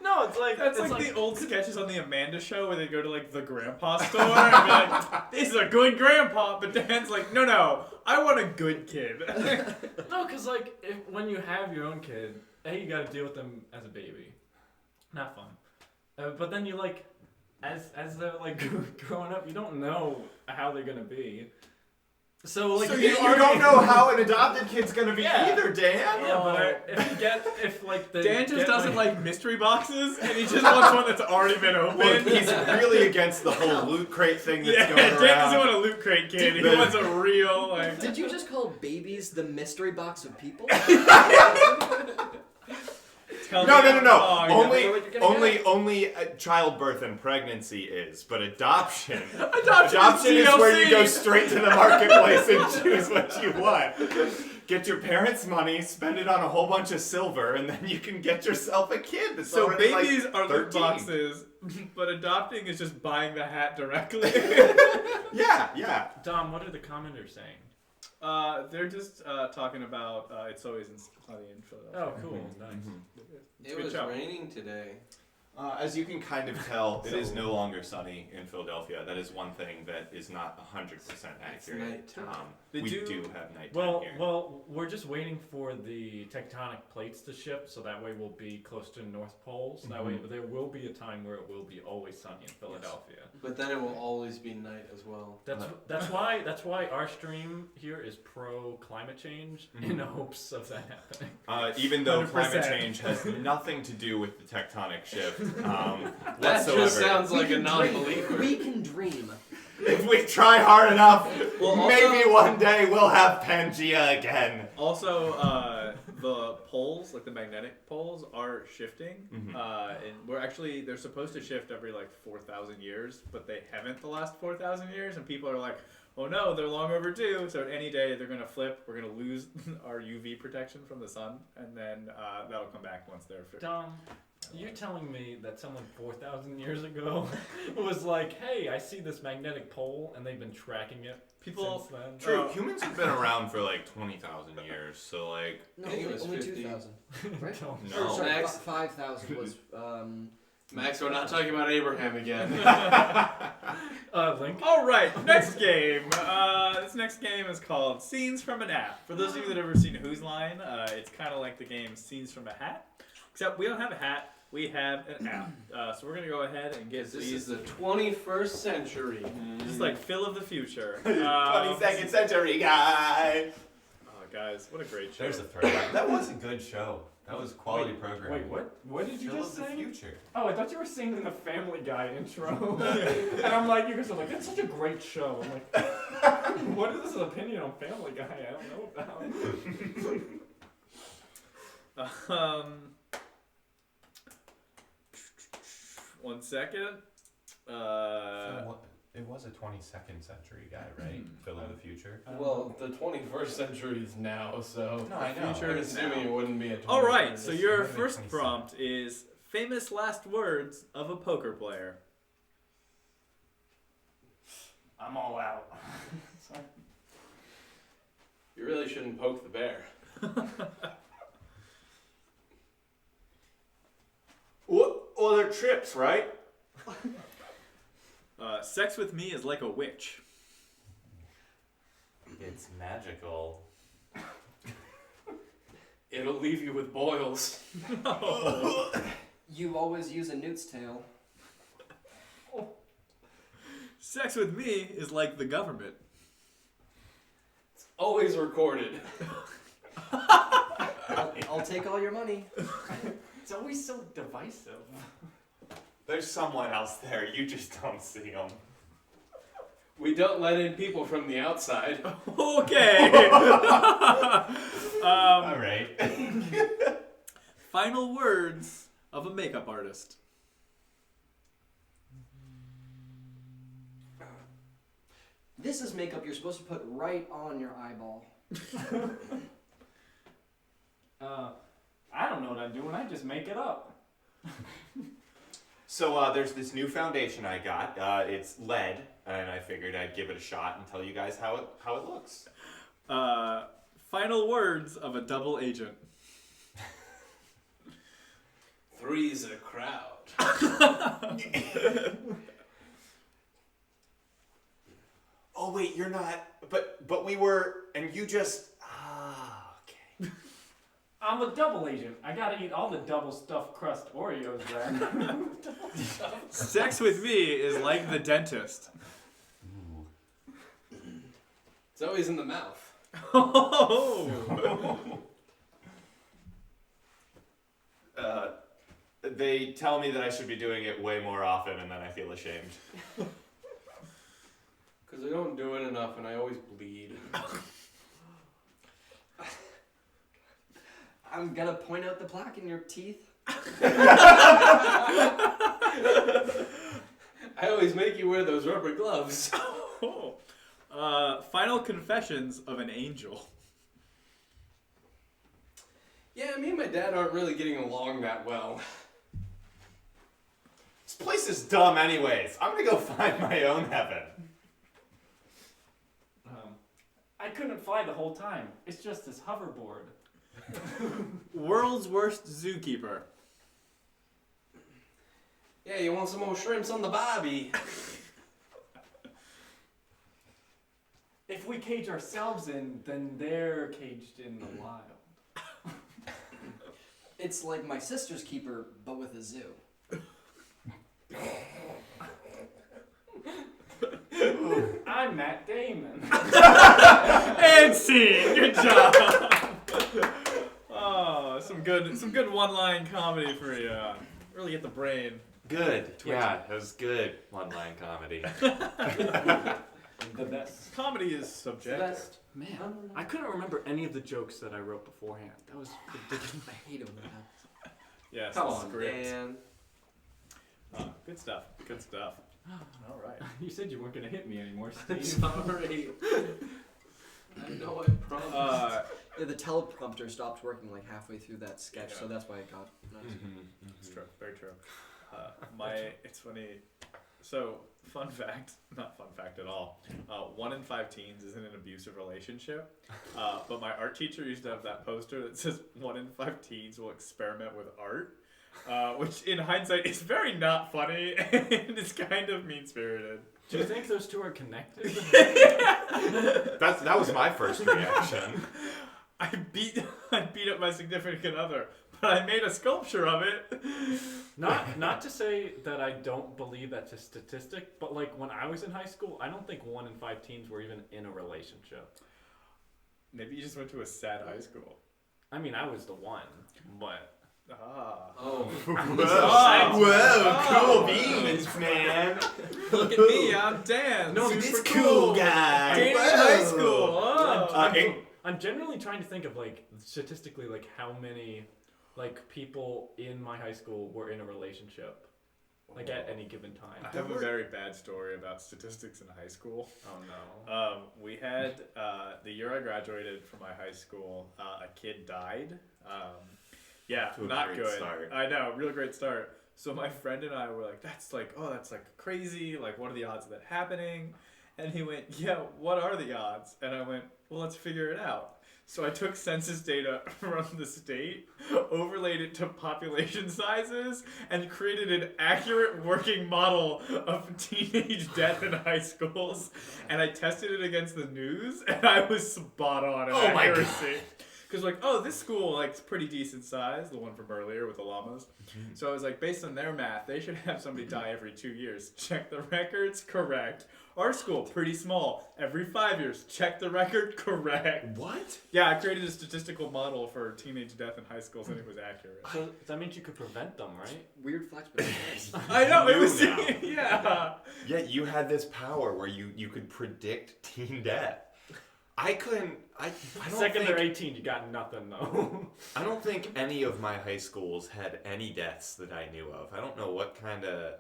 No, it's like That's it's like the old sketches on the Amanda Show where they go to like the grandpa store and be like, "This is a good grandpa," but Dan's like, "No, I want a good kid." No, 'cause like when you have your own kid, you gotta deal with them as a baby. Not fun. But then you like, as they're like growing up, you don't know how they're gonna be. So like So you don't know how an adopted kid's gonna be Yeah. either, Dan. Yeah, but if like the Dan just doesn't like mystery boxes, and he just wants one that's already been Look, opened. he's really against the whole loot crate thing that's Yeah, going Dan around. doesn't want a loot crate kid. He Did- wants a real like. Did you just call babies the mystery box of people? Tell No. me I'm wrong. Only childbirth and pregnancy is, but adoption. Adoption is where you DLC. go straight to the marketplace and choose what you want. Get your parents' money, spend it on a whole bunch of silver, and then you can get yourself a kid. That's So already, babies like, are loot 13. boxes, but adopting is just buying the hat directly. Yeah. Dom, what are the commenters saying? They're just talking about it's always sunny in Philadelphia. Oh, cool, nice. It Good was job. raining today. As you can kind of tell, it is no longer sunny in Philadelphia. That is one thing that is not 100% accurate. nighttime. They We do- do have nighttime Well, here. we're just waiting for the tectonic plates to shift, so that way we'll be close to the North Pole. So that way there will be a time where it will be always sunny in Philadelphia. But then it will always be night as well. That's why our stream here is pro climate change in hopes of that happening. Even though climate 100%. change has nothing to do with the tectonic shift That whatsoever. just sounds like a non-believer. We can dream. If we try hard enough, Well, also- maybe one day we'll have Pangea again. Also, the poles, like the magnetic poles, are shifting. Mhm. And they're supposed to shift every like 4,000 years, but they haven't the last 4,000 years, and people are like, oh no, they're long overdue. So any day they're gonna flip. We're gonna lose our UV protection from the sun, and then that'll come back once they're fixed. Dom, you're telling me that someone 4,000 years ago was like, hey, I see this magnetic pole, and they've been tracking it People- since then? True, Oh. humans have been around for like 20,000 years, so like, No, I think it was only 50. 2,000. Right? Don't- No. Or, sorry, Max. 5,000 was. Max, we're not talking about Abraham again. Link? All right, next game. This next game is called Scenes from an App. For those of you that have ever seen Who's Line, it's kind of like the game Scenes from a Hat, except we don't have a hat. We have an app. So we're gonna go ahead and get This these. is the 21st century. This is like Phil of the future. 22nd century guy. Oh, guys, what a great show! There's a throwback. That was a good show. That was quality programming. Wait, what? What did you Phil just of the say? future. Oh, I thought you were singing the Family Guy intro. And I'm like, you guys are like, that's such a great show. I'm like, what is this opinion on Family Guy? I don't know about. 1 second. It was a 22nd century guy, right? Phil of the future. Well, the 21st century is now, so No, I know. future I'm It's assuming now. it wouldn't be a 21st. All right, so your Maybe first 27. prompt is famous last words of a poker player. I'm all out. Sorry. You really shouldn't poke the bear. Well, they're trips, right? Sex with me is like a witch. It's magical. It'll leave you with boils. You always use a newt's tail. Sex with me is like the government. Always recorded. I'll take all your money. It's always so divisive. There's someone else there. You just don't see him. We don't let in people from the outside. Okay. All right. Final words of a makeup artist. This is makeup you're supposed to put right on your eyeball. I don't know what I'm doing. I just make it up. So there's this new foundation I got. It's lead, and I figured I'd give it a shot and tell you guys how it looks. Final words of a double agent. Three's a crowd. Oh wait, you're not. But we were, and you just. Okay. I'm a double agent. I gotta eat all the double stuffed crust Oreos then. Sex with me is like the dentist. It's always in the mouth. They tell me that I should be doing it way more often, and then I feel ashamed. Because I don't do it enough and I always bleed. I'm gonna point out the plaque in your teeth. I always make you wear those rubber gloves. Final confessions of an angel. Yeah, me and my dad aren't really getting along that well. This place is dumb, anyways. I'm gonna go find my own heaven. I couldn't fly the whole time. It's just this hoverboard. World's worst zookeeper. Yeah, you want some more shrimps on the bobby? If we cage ourselves in, then they're caged in the wild. It's like my sister's keeper, but with a zoo. I'm Matt Damon. And scene. Good job. Oh, some good one-line comedy for you. Really get the brain. Good. Yeah, that was good one-line comedy. The best. Comedy is subjective. Best. Man, I couldn't remember any of the jokes that I wrote beforehand. That was ridiculous. I hate it when that happens. Yes, Come the on, script. Dan. Good stuff. Good stuff. All right. You said you weren't gonna hit me anymore, I'm Steve. sorry. I know I promised. Yeah, the teleprompter stopped working like halfway through that sketch, so that's why it got. It's true. Very true. It's funny. So, fun fact, not fun fact at all. 1 in 5 teens is in an abusive relationship. But my art teacher used to have that poster that says 1 in 5 teens will experiment with art. Which in hindsight is very not funny and it's kind of mean-spirited. Do you think those two are connected? That was my first reaction. I beat up my significant other, but I made a sculpture of it. Not to say that I don't believe that's a statistic, but like when I was in high school, I don't think 1 in 5 teens were even in a relationship. Maybe you just went to a sad high school. I mean, I was the one, but Oh. Whoa, cool beans, man. Look at me, I'm Dan. No, Super This cool guy. Dating in Whoa. high school. Oh. I'm generally trying to think of like statistically like how many like people in my high school were in a relationship. Like at any given I time. have a very bad story about statistics in high school. Oh no. We had the year I graduated from my high school, a kid died. Yeah, To a not great good. start. I know, real great start. So my friend and I were like, that's like crazy. Like, what are the odds of that happening? And he went, yeah, what are the odds? And I went, well, let's figure it out. So I took census data from the state, overlaid it to population sizes, and created an accurate working model of teenage death in high schools. And I tested it against the news, and I was spot on in accuracy. Because like, oh, this school like is pretty decent size, the one from earlier with the llamas. So I was like, based on their math, they should have somebody die every 2 years. Check the records, correct. Our school, pretty small, every 5 years. Check the record, correct. What? Yeah, I created a statistical model for teenage death in high schools, and it was accurate. So that means you could prevent them, right? Weird flex, but nice. I know, it You was, now. yeah. Yet you had this power where you could predict teen death. I couldn't. I don't Second think, they're 18, you got nothing though. I don't think any of my high schools had any deaths that I knew of. I don't know what kind of.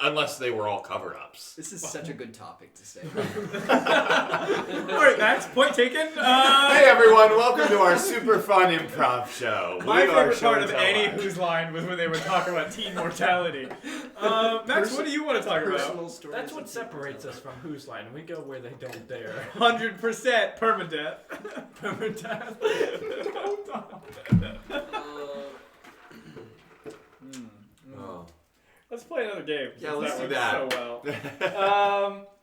Unless they were all cover-ups. This is such a good topic to say. All right, Max, point taken. Hey everyone, welcome to our super fun improv show. My We are favorite show part and of tell any live. Who's Line was when they would talk about teen mortality. Max, what do you want to talk about? Personal stories. That's what separates us from Who's Line. We go where they don't dare. 100% permadeath. Permadeath. Oh. Let's play another game. Yeah, since let's do went that. So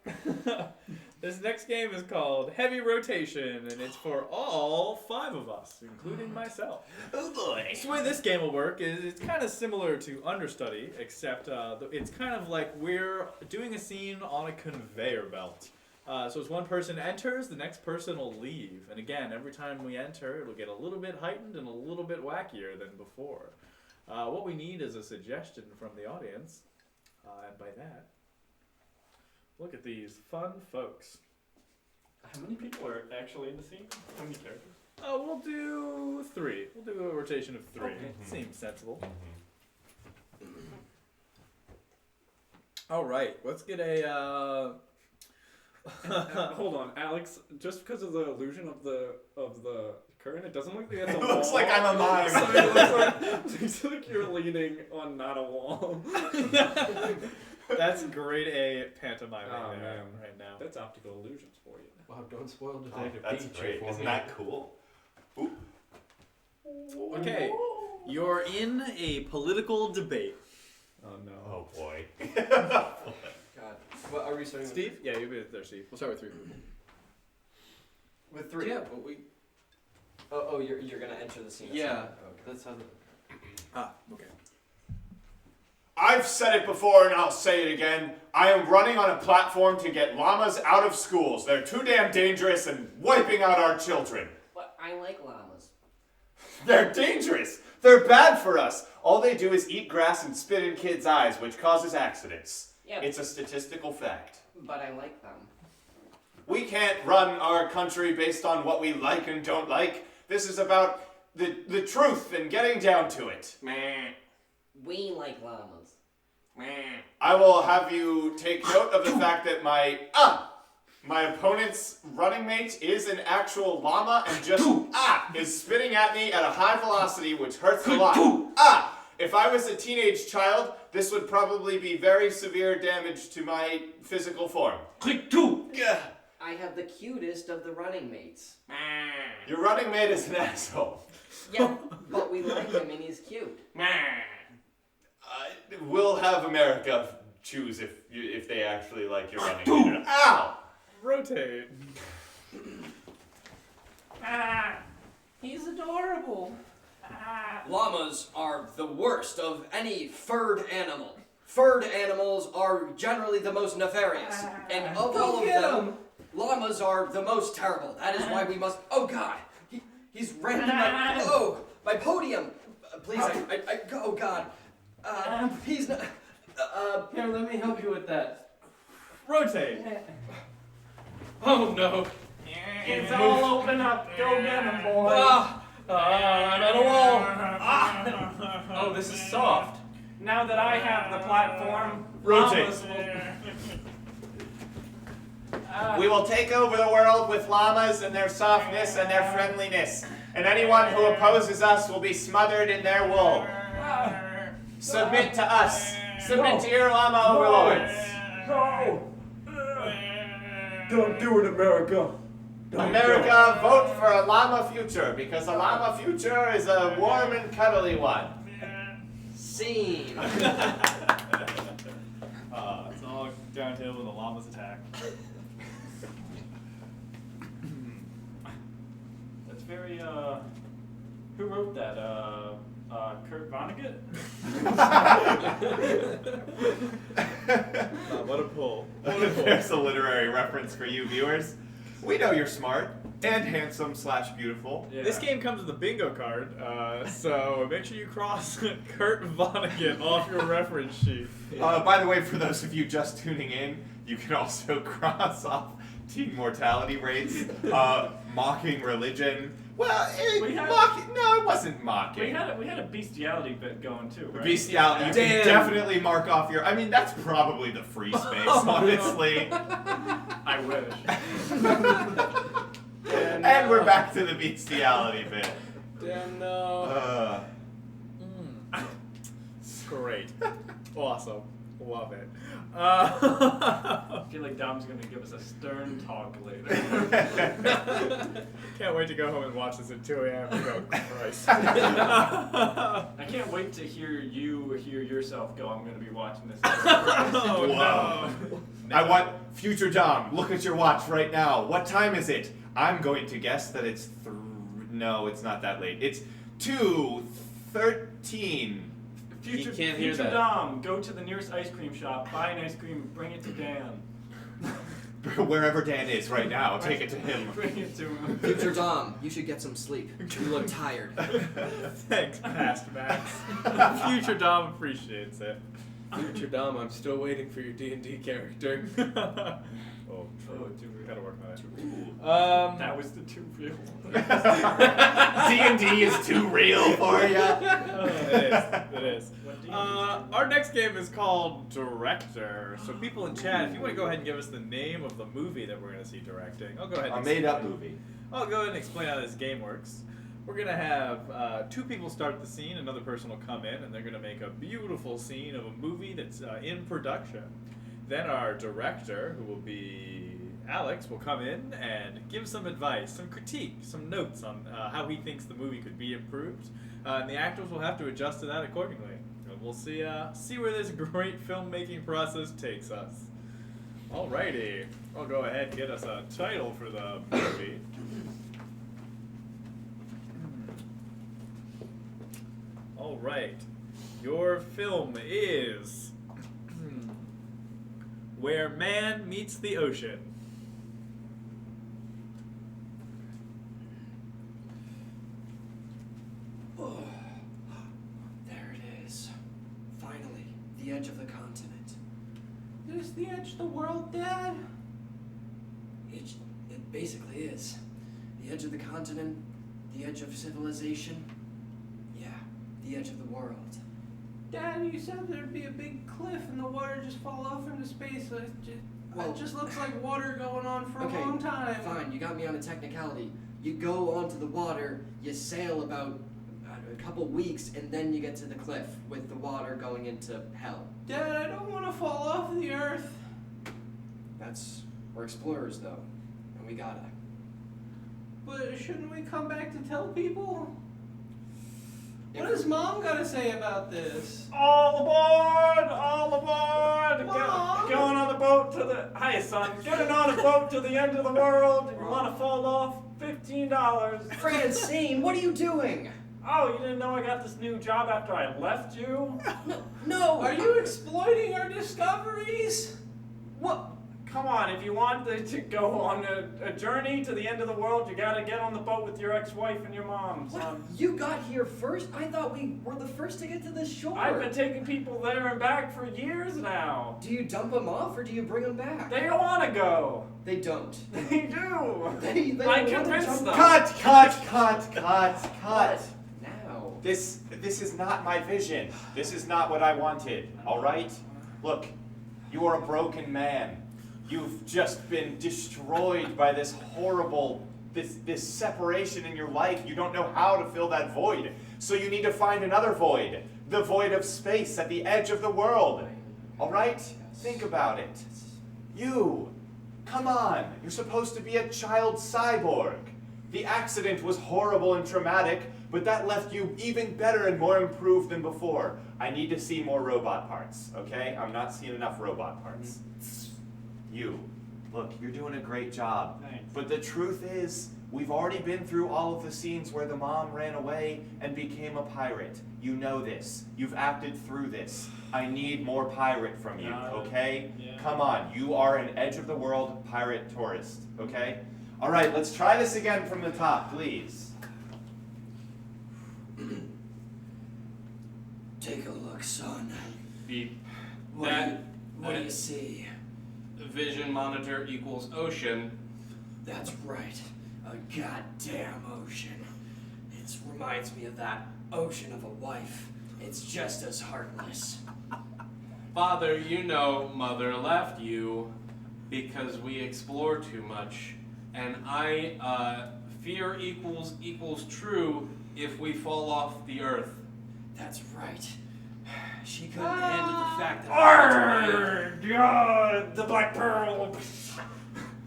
well. This next game is called Heavy Rotation, and it's for all 5 of us, including myself. Oh boy. So the way this game will work is it's kind of similar to Understudy, except it's kind of like we're doing a scene on a conveyor belt. So as one person enters, the next person will leave. And again, every time we enter, it'll get a little bit heightened and a little bit wackier than before. What we need is a suggestion from the audience. And by that, look at these fun folks. How many people are actually in the scene? How many characters? We'll do 3. We'll do a rotation of 3. Okay. Seems sensible. All right, let's get a. Hold on, Alex. Just because of the illusion of the curtain, it doesn't look like it's a It wall. looks like I'm a mime. So it looks like you're leaning on not a wall. That's grade A pantomime Oh, there man. right now. That's optical illusions for you. Wow, don't spoil Oh, Detective that's Pikachu great. for Isn't me. that cool? Ooh. Okay, you're in a political debate. Oh no. Oh boy. God. What are we starting Steve? Yeah, you'll be there, Steve. We'll start with 3 people. with 3? Yeah, but we. Oh, you're gonna enter the scene. Yeah, Okay. that's how. Okay. I've said it before and I'll say it again. I am running on a platform to get llamas out of schools. They're too damn dangerous and wiping out our children. But I like llamas. They're dangerous. They're bad for us. All they do is eat grass and spit in kids' eyes, which causes accidents. Yeah. It's a statistical fact. But I like them. We can't run our country based on what we like and don't like. This is about the truth and getting down to it. Meh. We like llamas. I will have you take note of the fact that my opponent's running mate is an actual llama and just is spitting at me at a high velocity, which hurts a lot. If I was a teenage child, this would probably be very severe damage to my physical form. I have the cutest of the running mates. Your running mate is an asshole. Yeah, but we like him and he's cute. We'll have America choose if they actually like your running mate. Ow! Rotate. He's adorable. Llamas are the worst of any furred animal. Furred animals are generally the most nefarious. And of all of them, llamas are the most terrible. That is why we must... Oh, God. He's right in my... Oh, my podium. Please, oh, God. He's not... Here, let me help you with that. Rotate. Oh no. It's all open up. Go get him, boy. I'm on a wall. Oh, this is soft. now that I have the platform, Rotate. llamas will... We will take over the world with llamas and their softness and their friendliness. And anyone who opposes us will be smothered in their wool. Submit to us. Submit to your llama overlords. No! Don't do it, America! Don't America, vote for a llama future, because a llama future is a warm and cuddly one. Scene. It's all downhill when the llamas attack. That's very, who wrote that? Kurt Vonnegut? What a pull. There's a literary reference for you viewers. We know you're smart and handsome/beautiful. Yeah. This game comes with a bingo card, so make sure you cross Kurt Vonnegut off your reference sheet. By the way, for those of you just tuning in, you can also cross off teen mortality rates, mocking religion. Well, no, it wasn't mocking. We had a bestiality bit going too, right? Bestiality, you can definitely mark off your. I mean, that's probably the free space, honestly. I wish. And we're back to the bestiality bit. Damn no. Great. Awesome. Love it. I feel like Dom's gonna give us a stern talk later. Can't wait to go home and watch this at 2 a.m. and go, Christ. I can't wait to hear yourself go, I'm gonna be watching this. Oh, Whoa. no. I want future Dom. Look at your watch right now. What time is it? I'm going to guess that it's no, it's not that late. It's 2:13. Future Dom, go to the nearest ice cream shop, buy an ice cream, and bring it to Dan. Wherever Dan is right now, take it to him. Bring it to him. Future Dom, you should get some sleep. You look tired. Thanks, past Max. Future Dom appreciates it. Future Dom, I'm still waiting for your D&D character. Oh, true. Gotta work on it. That was the too real. D&D is too real for you. It is. What do you Our next game is called Director. So people in chat, if you want to go ahead and give us the name of the movie that we're going to see directing, I'll go ahead and A made-up explain. movie. I'll go ahead and explain how this game works. We're going to have 2 people start the scene, another person will come in, and they're going to make a beautiful scene of a movie that's in production. Then our director, who will be Alex, will come in and give some advice, some critique, some notes on how he thinks the movie could be improved. And the actors will have to adjust to that accordingly. And we'll see where this great filmmaking process takes us. Alrighty, I'll go ahead and get us a title for the movie. Alright, your film is Where Man Meets the Ocean. Oh, there it is. Finally, the edge of the continent. Is this the edge of the world, Dad? It basically is. The edge of the continent, the edge of civilization. Yeah, the edge of the world. Dad, you said there'd be a big cliff and the water just fall off into space. Well- It just looks like water going on for Okay, a long time. Fine, you got me on a technicality. You go onto the water, you sail about a couple weeks, and then you get to the cliff with the water going into hell. Dad, I don't want to fall off the earth. We're explorers though, and we gotta. But shouldn't we come back to tell people? If What does Mom got to say about this? All aboard! All aboard! Mom! Going on the boat to the... Hi, son. Getting on a boat to the end of the world. You want to fall off? $15. Francine, what are you doing? Oh, you didn't know I got this new job after I left you? No! Are you exploiting our discoveries? What? Come on, if you want to go on a journey to the end of the world, you gotta get on the boat with your ex-wife and your mom, What? son. You got here first? I thought we were the first to get to the shore. I've been taking people there and back for years now. Do you dump them off or do you bring them back? They don't want to go. They don't. They do. They I wanna convinced jump them. off. Cut! What? Now. This is not my vision. This is not what I wanted, all right? Look, you are a broken man. You've just been destroyed by this horrible, this separation in your life. You don't know how to fill that void. So you need to find another void. The void of space at the edge of the world. All right? Think about it. You, come on. You're supposed to be a child cyborg. The accident was horrible and traumatic, but that left you even better and more improved than before. I need to see more robot parts, okay? I'm not seeing enough robot parts. You, look, you're doing a great job. Thanks. But the truth is, we've already been through all of the scenes where the mom ran away and became a pirate. You know this. You've acted through this. I need more pirate from you, okay? Yeah. Come on, you are an edge-of-the-world pirate tourist, okay? All right, let's try this again from the top, please. Take a look, son. Beep. What do you see? Vision monitor equals ocean. That's right. A goddamn ocean. It reminds me of that ocean of a wife. It's just as heartless. Father, you know Mother left you because we explore too much. And fear equals true if we fall off the earth. That's right. She couldn't handle the fact that Arr, God, the Black Pearl.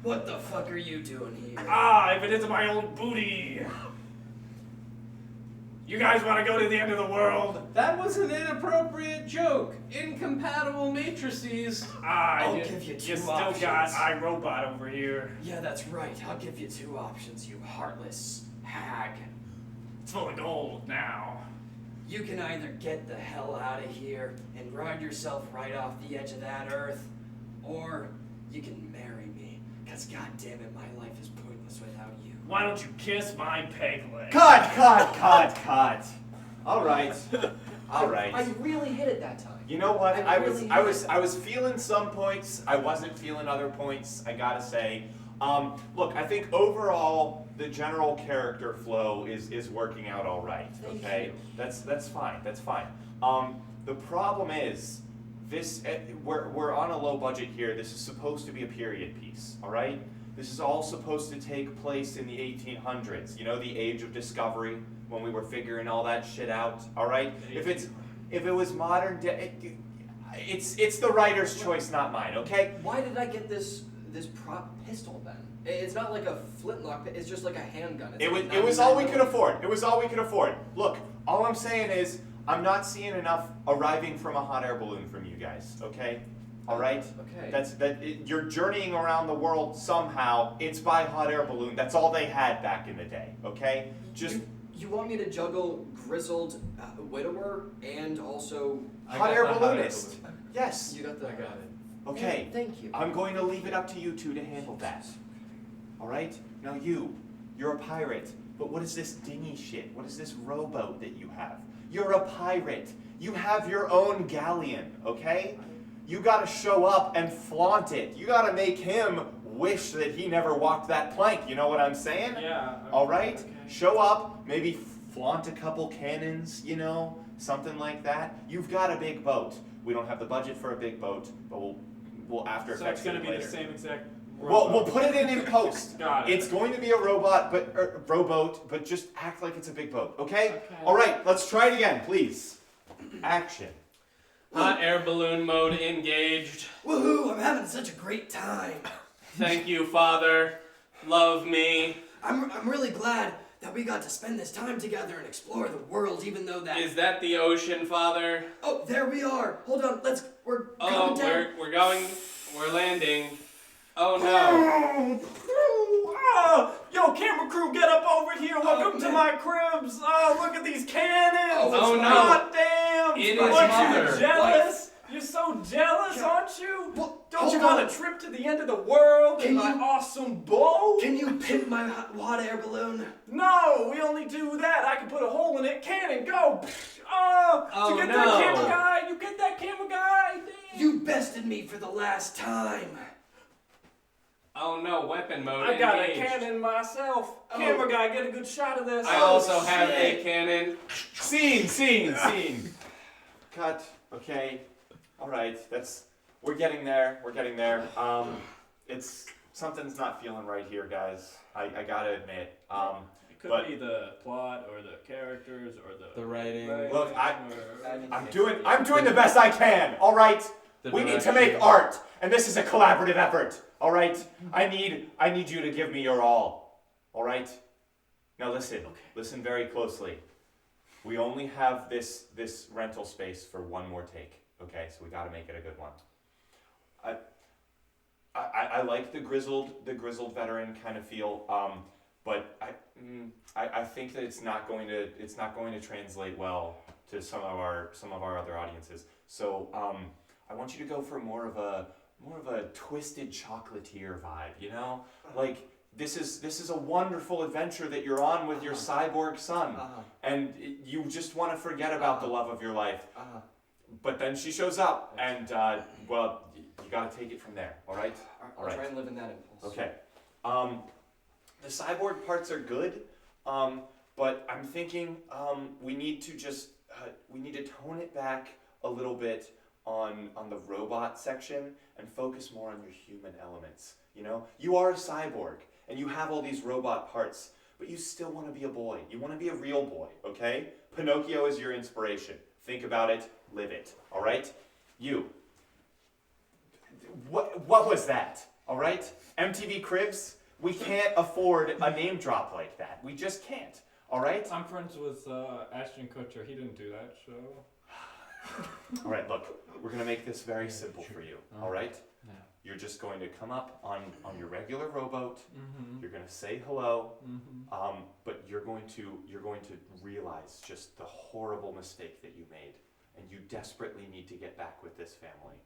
What the fuck are you doing here? If it isn't my old booty. You guys want to go to the end of the world? That was an inappropriate joke. Incompatible matrices. I'll give you two You still options. got iRobot over here. Yeah, that's right. I'll give you two options, you heartless hag. It's full of gold now. You can either get the hell out of here and grind yourself right off the edge of that earth, or you can marry me, because goddammit, my life is pointless without you. Why don't you kiss my peg leg? Cut. All right. I really hit it that time. You know what? I I was feeling some points. I wasn't feeling other points. I gotta say. Look, I think overall the general character flow is working out all right. Thank Okay, you. that's fine. That's fine. The problem is this. We're on a low budget here. This is supposed to be a period piece. All right. This is all supposed to take place in the 1800s. You know, the age of discovery, when we were figuring all that shit out. All right. If it was modern day, it's the writer's choice, not mine. Okay. Why did I get this prop pistol then? It's not like a flintlock. It's just like a handgun. It's like It was all we 99 could afford. It was all we could afford. Look, all I'm saying is I'm not seeing enough arriving from a hot air balloon from you guys. Okay. All right. Okay. You're journeying around the world somehow. It's by hot air balloon. That's all they had back in the day. Okay. Just You want me to juggle grizzled widower and also hot air balloonist. Yes. you got the. I got it. Okay. Yeah, thank you. I'm going to leave it up to you two to handle that. All right? Now you're a pirate, but what is this dinghy shit? What is this rowboat that you have? You're a pirate. You have your own galleon, okay? You gotta show up and flaunt it. You gotta make him wish that he never walked that plank, you know what I'm saying? Yeah. All right? Okay. Show up, maybe flaunt a couple cannons, you know, something like that. You've got a big boat. We don't have the budget for a big boat, but we'll After So Effects it's gonna it be later. the same exact. We'll put it in post. Got it. It's going to be a rowboat, but just act like it's a big boat, okay? Okay. All right, let's try it again, please. Action. Hot air balloon mode engaged. Woohoo! I'm having such a great time. Thank you, Father. Love me. I'm really glad that we got to spend this time together and explore the world, even though that. Is that the ocean, Father? Oh, there we are. Hold on. We're Oh, coming down. we're landing. Oh no. Yo, camera crew, get up over here. Welcome to man. my cribs. Oh, look at these cannons. Oh, no. God damn. It is Aren't Mother. you jealous? You're so jealous, aren't you? What? Don't you Hold want on. a trip to the end of the world Can in my you- awesome bow? Can you pimp my hot air balloon? No, we only do that. I can put a hole in it. Cannon, go. Oh, you get no. that camera guy. You get that camera guy. Damn. You bested me for the last time. Oh no, weapon mode I got engaged. a cannon myself. Oh. Camera guy, get a good shot of this. I Oh, also have shit. a cannon. Scene. Cut. Okay. All right. We're getting there. It's something's not feeling right here, guys. I gotta admit. It could be the plot or the characters or the writing. Look, I need I'm to doing the best I can. All right. We need to make art, and this is a collaborative effort. All right. I need you to give me your all. All right. Now listen. Okay. Listen very closely. We only have this rental space for one more take. Okay, so we got to make it a good one. I like the grizzled veteran kind of feel, but I think that it's not going to translate well to some of our other audiences. So I want you to go for more of a twisted chocolatier vibe. You know, like this is a wonderful adventure that you're on with your cyborg son, and you just want to forget about the love of your life. But then she shows up, and well, you got to take it from there. All right. I'll try and live in that impulse. Okay. The cyborg parts are good, but I'm thinking we need to tone it back a little bit on the robot section and focus more on your human elements. You know, you are a cyborg and you have all these robot parts, but you still want to be a boy. You want to be a real boy. Okay? Pinocchio is your inspiration. Think about it. Live it. All right? You. What was that? All right? MTV Cribs? We can't afford a name drop like that. We just can't. All right? I'm friends with Ashton Kutcher. He didn't do that show. All right, look. We're going to make this very simple for you. All right? Yeah. You're just going to come up on your regular rowboat. Mm-hmm. You're going to say hello. Mm-hmm. But you're going to realize just the horrible mistake that you made. And you desperately need to get back with this family.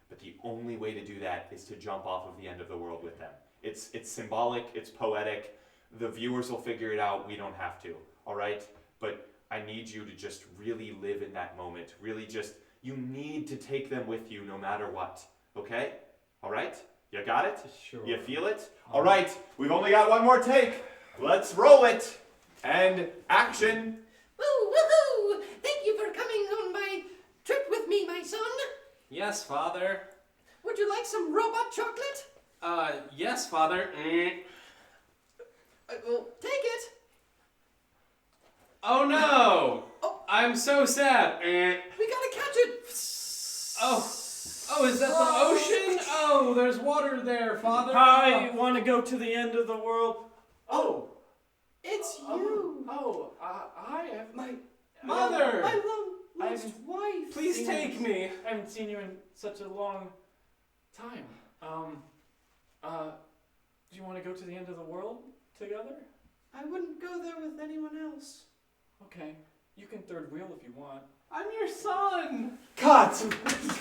But the only way to do that is to jump off of the end of the world with them. It's symbolic, it's poetic. The viewers will figure it out. We don't have to. All right? But I need you to just really live in that moment. Really just, you need to take them with you no matter what. Okay? All right? You got it? Sure. You feel it? All right. We've only got one more take. Let's roll it. And action. Woo, woohoo! Thank you for coming on my trip with me, my son. Yes, Father. Would you like some robot chocolate? Yes, Father. Well, take it. Oh no! Oh. I'm so sad. We gotta catch it. Oh, is that the ocean? Oh, there's water there, Father. I want to go to the end of the world. Oh. It's you. I have My Mother! my lost wife. Please take me. I haven't seen you in such a long time. Do you want to go to the end of the world together? I wouldn't go there with anyone else. Okay. You can third wheel if you want. I'm your son. Cut!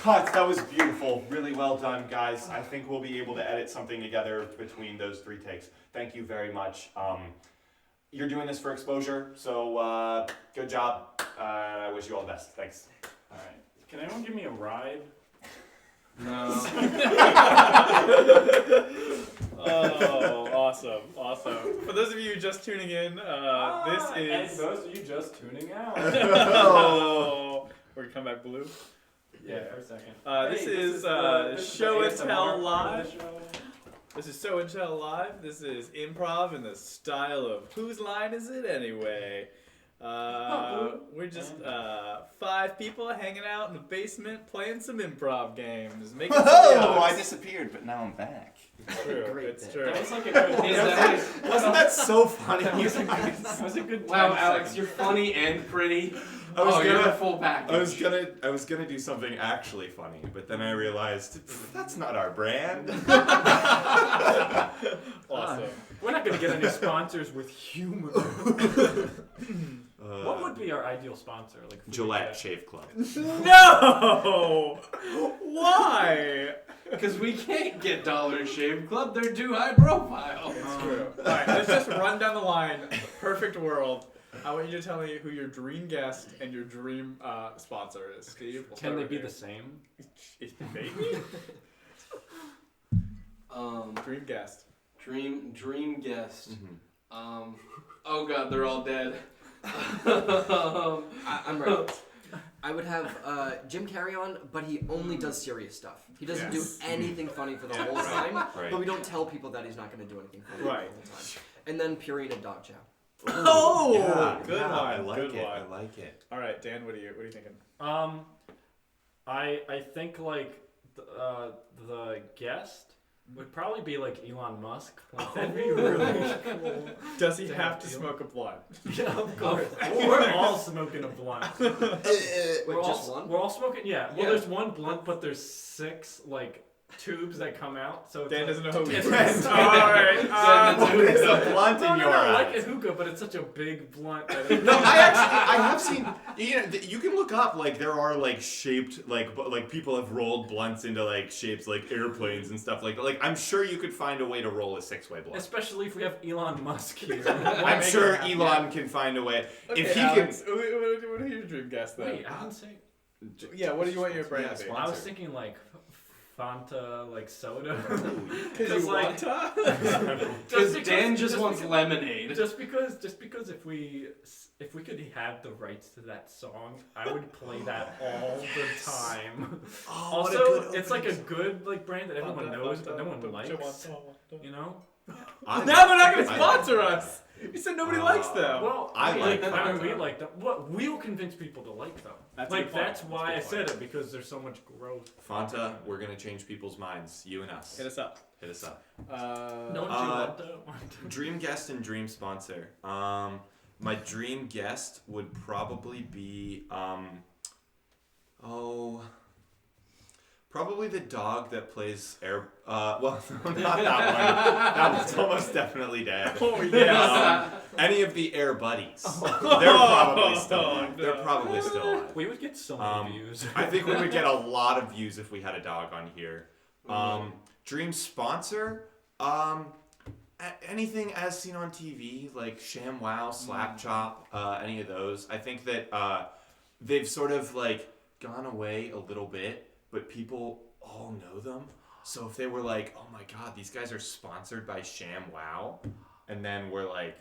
That was beautiful. Really well done, guys. I think we'll be able to edit something together between those 3 takes. Thank you very much. You're doing this for exposure, so good job. I wish you all the best. Thanks. All right. Can anyone give me a ride? No. Oh, awesome. For those of you just tuning in, this And is... those of you just tuning out. Oh, we're gonna come back blue. Yeah, for a second. This Hey, is this is Show the and ASMR Tell part of Live. the show. This is Show and Tell Live. This is improv in the style of Whose Line Is It Anyway? We're just 5 people hanging out in the basement playing some improv games. Making some Oh, I jokes. disappeared, but now I'm back. It's true. It's true. That was like a good. Wasn't that so funny? That was a good. Wow, 10 Alex, seconds. you're funny and pretty. I was You're gonna- the full package. I was gonna do something actually funny, but then I realized that's not our brand. Awesome. We're not going to get any sponsors with humor. What would be our ideal sponsor? Like Gillette Shave Club. No! Why? Because we can't get Dollar Shave Club. They're too high profile. It's true. Alright, let's just run down the line. Perfect world. I want you to tell me who your dream guest and your dream sponsor is. Steve, we'll Can start they with be you. the same? Maybe? Dream guest. Dream guest. Oh god, they're all dead. I'm ready. I would have Jim Carrey on, but he only does serious stuff. He doesn't do anything funny for the whole time, but we don't tell people that he's not going to do anything funny the whole time. And then Purina Dog Chow. Oh, yeah, good one. I like good it. one. I like it. All right, Dan, what are you thinking? I think like the guest would probably be like Elon Musk. Like, that'd be really cool. Does he have to smoke a blunt? Yeah, of course. We're all smoking a blunt. Wait, just one? We're all smoking. Yeah. Well, Yeah. there's one blunt, but there's 6 like tubes that come out. So it's Dan like, doesn't know who he is. it's All right. It's a blunt in your I eye. like a hookah, but it's such a big blunt. That No, I have seen. You can look up like there are like shaped like people have rolled blunts into like shapes like airplanes and stuff like I'm sure you could find a way to roll a 6-way blunt. Especially if we have Elon Musk here. I'm sure Elon can find a way. Okay, If he Alex, what are your dream guests then? Wait, I didn't say. Yeah, what do you want your brand to be? I was thinking like Fanta, like soda. Because like, Because Dan just wants lemonade. Just because if we could have the rights to that song, I would play that all the time. Also, it's like a good like brand that everyone knows, but no one likes. You know? Now they're not going to sponsor us. You said nobody likes them. Well, I like them. I mean, we like them. What we'll convince people to like them. That's why I said it, because there's so much growth. Fanta, we're gonna change people's minds. You and us. Hit us up. Hit us up. Don't you want to? Dream guest and dream sponsor. My dream guest would probably be probably the dog that plays well, not that one. That one's almost definitely dead. Oh, yes. Any of the Air Buddies. They're probably still. They're probably still alive. We would get so many views. I think we would get a lot of views if we had a dog on here. Dream sponsor. Anything as seen on TV, like ShamWow, Slap Chop, any of those. I think that they've sort of like gone away a little bit, but people all know them. So if they were like, oh my god, these guys are sponsored by ShamWow, and then we're like,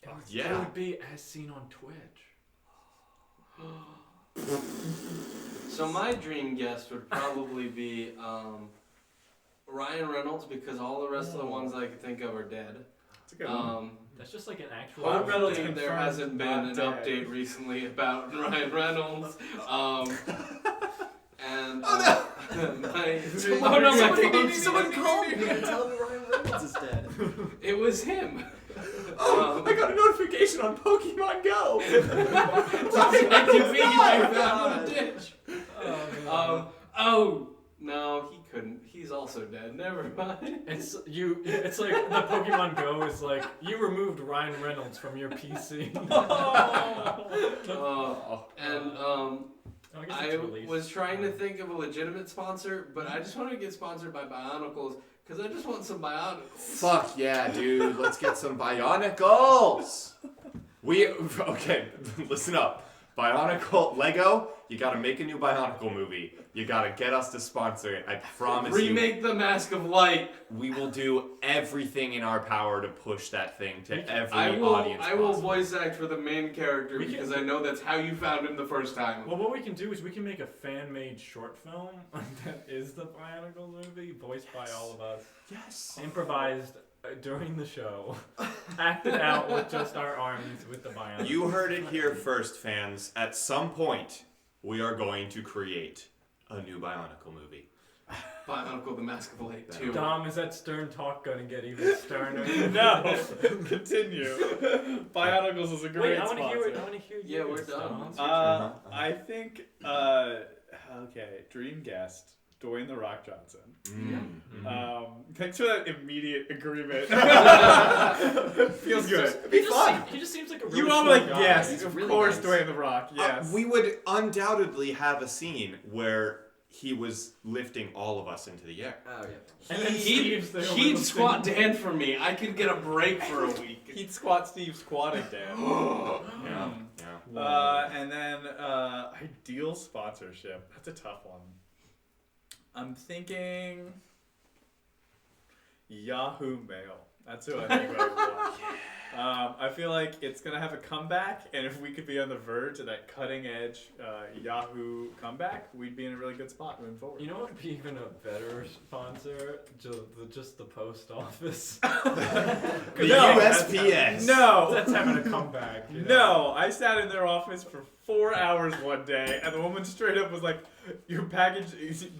It would be as seen on Twitch. So my dream guest would probably be Ryan Reynolds, because all the rest of the ones I could think of are dead. That's a good one. That's just like an actual. Hopefully there hasn't been an update recently about Ryan Reynolds. And my Someone called me and tell me Ryan Reynolds is dead. It was him. I got a notification on Pokemon Go. Oh no, he couldn't. He's also dead. Never mind. It's like the Pokemon Go is like you removed Ryan Reynolds from your PC. I was trying to think of a legitimate sponsor, but I just want to get sponsored by Bionicles because I just want some Bionicles. Fuck yeah, dude. Let's get some Bionicles. Okay, listen up. Bionicle Lego, you gotta make a new Bionicle movie. You gotta get us to sponsor it. I promise Remake the Mask of Light. we will do everything in our power to push that thing to every I audience. will voice act for the main character because I know that's how you found him the first time. Well, what we can do is we can make a fan-made short film that is the Bionicle movie, voiced by all of us. Yes. Improvised during the show, acted out with just our arms with the Bionicle. You heard it here first, fans. At some point, we are going to create a new Bionicle movie. Bionicle the Mask of Light 2. Dom, is that stern talk gonna get even sterner? No. Continue. Bionicles is a great Wait, I want to sponsor. hear Yeah, yours, we're done. Dom. I think, dream guest, Dwayne The Rock Johnson. Thanks for that immediate agreement. Feels good. It'd be fun. He just seems like a really You all cool like, guy. yes, He's of really course, nice. Dwayne The Rock, yes. We would undoubtedly have a scene where he was lifting all of us into the air. Oh yeah. And then Steve's there with He'd the squat thing. Dan for me. I could get a break for a week. He'd squat Steve squatting down. Yeah. And then ideal sponsorship. That's a tough one. I'm thinking Yahoo Mail. That's who I think I would want. I feel like it's gonna have a comeback, and if we could be on the verge of that cutting edge Yahoo comeback, we'd be in a really good spot moving forward. You know what would be even a better sponsor? Just the post office. The No. USPS. No! That's having a comeback. You know? No, I sat in their office for 4 hours one day, and the woman straight up was like, "Your package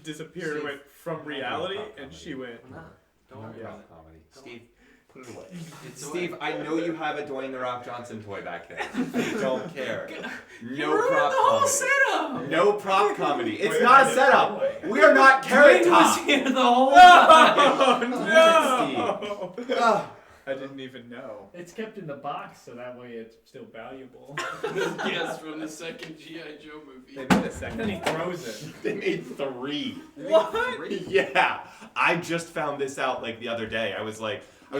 disappeared." I went from reality, and she went, No Yeah. prop comedy. Steve, put it away. Steve, I know you have a Dwayne The Rock Johnson toy back there. I don't care. No prop comedy. setup. No prop comedy. It's not a setup. We are not Carrot Top. here the whole time. "Oh no!" Ugh. I didn't even know. It's kept in the box, so that way it's still valuable. Yes, from the second G.I. Joe movie. They made a And second. then he throws it. They made 3. What? Yeah, I just found this out like the other day. I was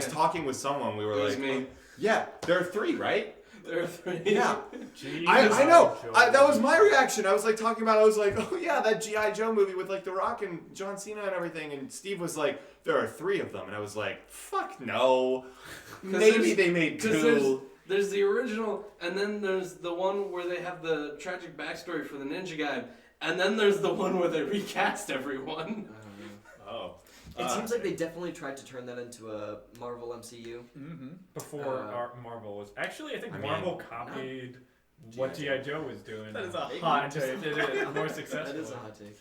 talking with someone. We were It was like, me. yeah, there are 3, right? There are 3. Yeah. Jesus. I know. That was my reaction. I was like talking about. I was like, oh yeah, that G.I. Joe movie with like The Rock and John Cena and everything. And Steve was like, there are 3 of them, and I was like, fuck no. Maybe they made 2. There's the original, and then there's the one where they have the tragic backstory for the ninja guy, and then there's the one where they recast everyone. Oh. It seems like they definitely tried to turn that into a Marvel MCU. Mm-hmm. Before Marvel was actually, I think I mean, Marvel copied what G.I. Joe was doing. That is a and hot just take. did it more successfully. That is a hot take.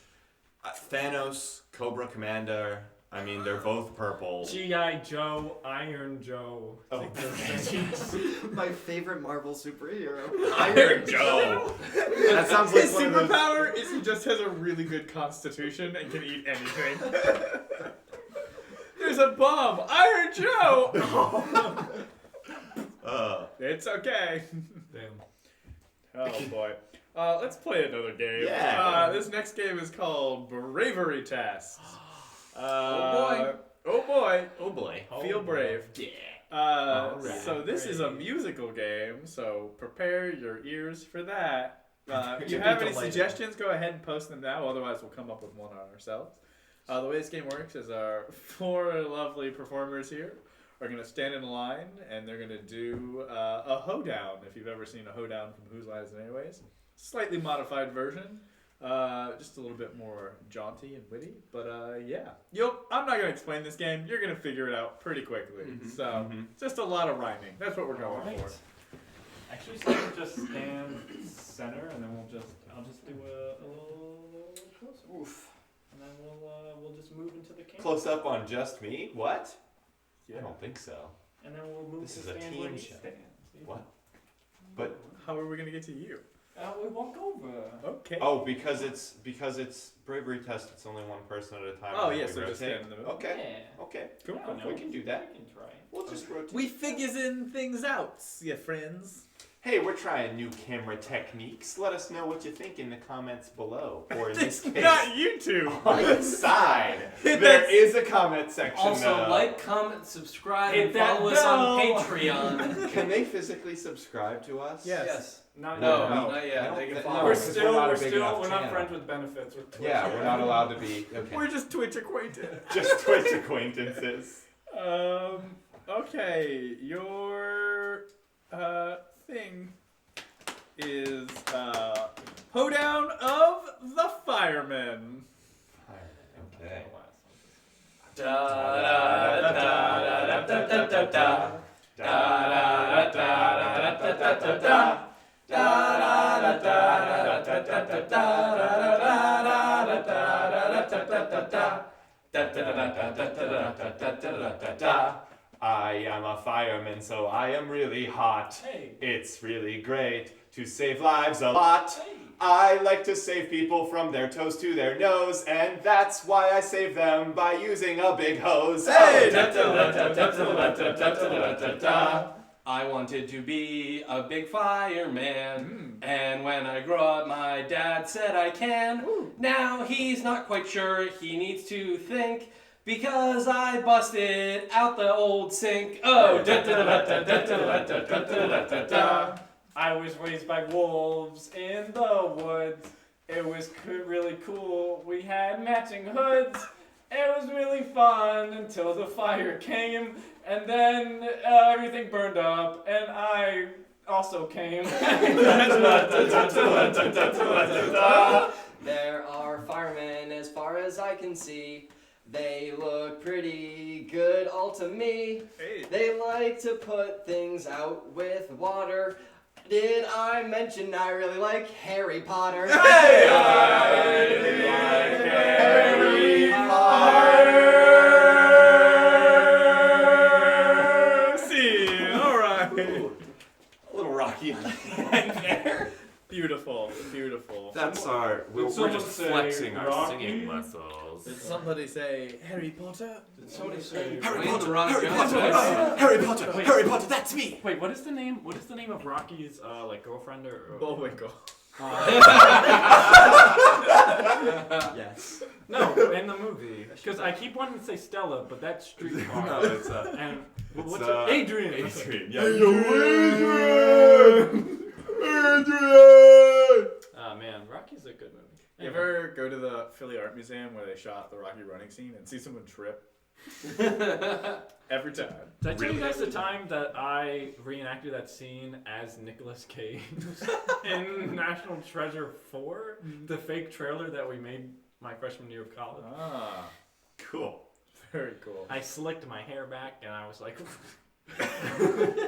Thanos, Cobra Commander. I mean, they're both purple. G.I. Joe, Iron Joe. Oh, Like those things. My favorite Marvel superhero. Iron Joe. That sounds like His one of those. superpower is he just has a really good constitution and can eat anything. There's a bomb! Iron Joe! It's okay. Damn. Oh boy. Let's play another game. Yeah. This next game is called Bravery Test. Oh boy. Oh boy. Feel brave. Yeah. Alright. So this is a musical game, so prepare your ears for that. If you have any suggestions, go ahead and post them now, otherwise we'll come up with one on ourselves. The way this game works is our 4 lovely performers here are going to stand in a line, and they're going to do a hoedown, if you've ever seen a hoedown from Whose Line Is It Anyways. Slightly modified version. Just a little bit more jaunty and witty, but yeah. I'm not going to explain this game. You're going to figure it out pretty quickly. So, just a lot of rhyming. That's what we're going for. Actually, so we'll just stand center, and then I'll just do a little closer. Oof. And then we'll just move into the camera. Close up on just me? What? Yeah. I don't think so. And then we'll move This to is a stand where team he show. stands. What? But How are we going to get to you? We walk over. Okay. oh, because it's bravery test. It's only one person at a time. Oh, and yeah, we so just rotate. stand in the middle. Okay. Yeah. Okay. Cool. I don't know. We can do that. We can try. We'll just rotate. We figures in things out, ya friends. Hey, we're trying new camera techniques. Let us know what you think in the comments below, or in this case, Not YouTube. on the side. There That's- is a comment section. Also, though. like, comment, subscribe, Hit and that follow us on bell. Patreon. Can they physically subscribe to us? Yes. Not No, yet. No. not I yet. don't They can think- follow. no, We're because still, not a we're big still, enough we're not channel. friends with benefits with Twitch. Yeah, we're not allowed to be. Okay. We're just Twitch acquainted. Just Twitch acquaintances. Okay, your thing is Hoedown of the Firemen. Okay. I am a fireman, so I am really hot. Hey. It's really great to save lives a lot. Hey. I like to save people from their toes to their nose, and that's why I save them by using a big hose. Hey! I wanted to be a big fireman, and when I grew up, my dad said I can. Now he's not quite sure, he needs to think, because I busted out the old sink. Oh, I was raised by wolves in the woods. It was really cool. We had matching hoods, It was really fun until the fire came, and then everything burned up, and I also came. There are firemen as far as I can see. They look pretty good all to me. Hey. They like to put things out with water. Did I mention I really like Harry Potter? Hey! Harry Potter! See, all right. A little rocky in there. Beautiful, beautiful. That's our. We're someone just say flexing our Rocky? singing muscles. Did somebody say Harry Potter? Did somebody say Harry Potter, Harry Potter, Harry Potter, that's me! Wait, what is the name? What is the name of Rocky's like girlfriend or? Bullwinkle. Yes. No, in the movie. Because I keep wanting to say Stella, but that's Streetcar. No, it's and what's it's, it? Adrian. Adrian. Yeah. Oh man, Rocky's a good movie. You ever go to the Philly Art Museum where they shot the Rocky running scene and see someone trip? Every time. Did I tell you guys the time that I reenacted that scene as Nicolas Cage in National Treasure 4? The fake trailer that we made my freshman year of college. Ah, Cool. very cool. I slicked my hair back and I was like,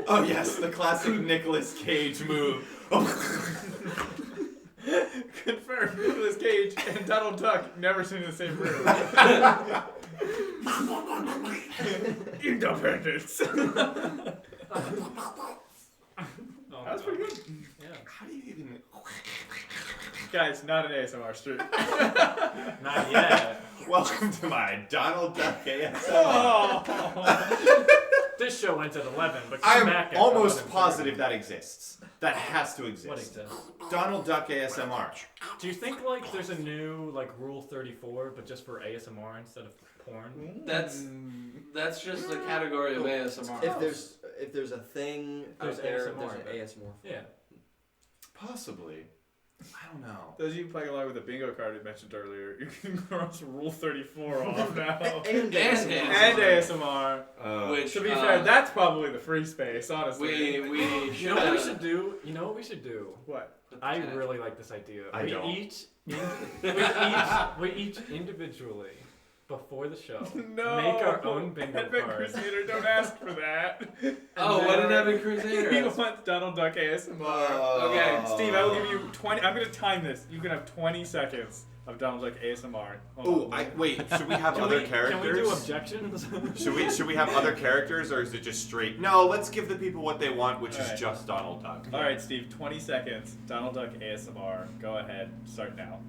Oh yes, the classic Nicolas Cage move. Confirmed. Nicolas Cage and Donald Duck never seen in the same room. Independence. oh, That was pretty good. Yeah. How do you even? Guys, not an ASMR stream. Not yet. Welcome to my Donald Duck ASMR. Oh. This show ends at 11, but I come am back at almost 11:30. positive that exists. That has to exist. What exists? Donald Duck ASMR. Do you think like there's a new like Rule 34, but just for ASMR instead of porn? That's just the category of ASMR. If there's a thing There's out there, ASMR, there's an but- ASMR. Yeah. Possibly. I don't know. Those of you playing along with the bingo card we mentioned earlier, you can cross Rule 34 off now. And ASMR. And ASMR. Which, To be fair, that's probably the free space, honestly. we You should know what we should do? You know what we should do? What? I really like this idea. I we don't. we each individually before the show No. make our own bingo Advent cards. Crusader, don't ask for that. Oh, what did Evan Crusader He ask? wants Donald Duck ASMR. Okay, Steve, I will give you 20. I'm going to time this. You can have 20 seconds of Donald Duck ASMR. Oh, wait. Should we have other characters? Can we do objections? Should we have other characters, or is it just straight? No, let's give the people what they want, which Alright. is just Donald Duck. All right, Steve, 20 seconds. Donald Duck ASMR. Go ahead. Start now.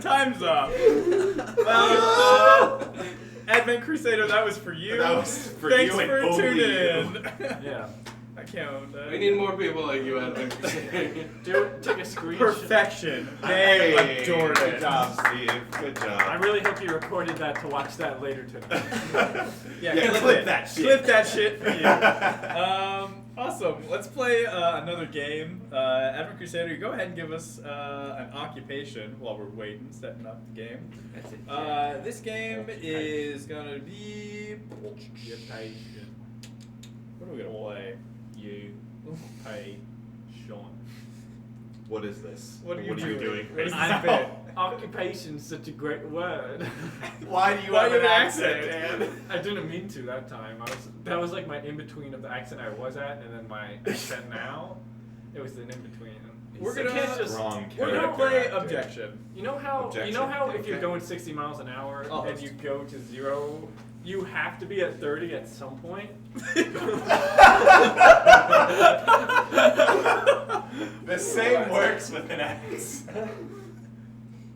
Time's up. Well, Advent Crusader, that was for you. That was for Thanks you and for only tuning you. in. Yeah. I can't. We need more people like you, Evan Crusader. Take a screenshot. Perfection. Hey, They adored good it. job, Steve. Good I job. really hope you recorded that to watch that later tonight. Yeah, clip that shit. Clip that shit for you. Awesome. Let's play another game. Advent Crusader, you go ahead and give us an occupation while we're waiting, setting up the game. That's it. This game is gonna be. Occupation. What are we gonna play? You pay Sean. What is this? What are you doing? doing? What is I this bit? Occupation's such a great word. Why do you Why have you an have an accent, accent? Dan? I didn't mean to that time. That was like my in between of the accent I was at and then my accent now. It was an in between. We're You gonna- can't just. Wrong We're gonna character play actor. Objection. You know how Objection. if you're Okay. going 60 miles an hour Oh. and you go to 0, you have to be at 30 at some point. The same works with an accent.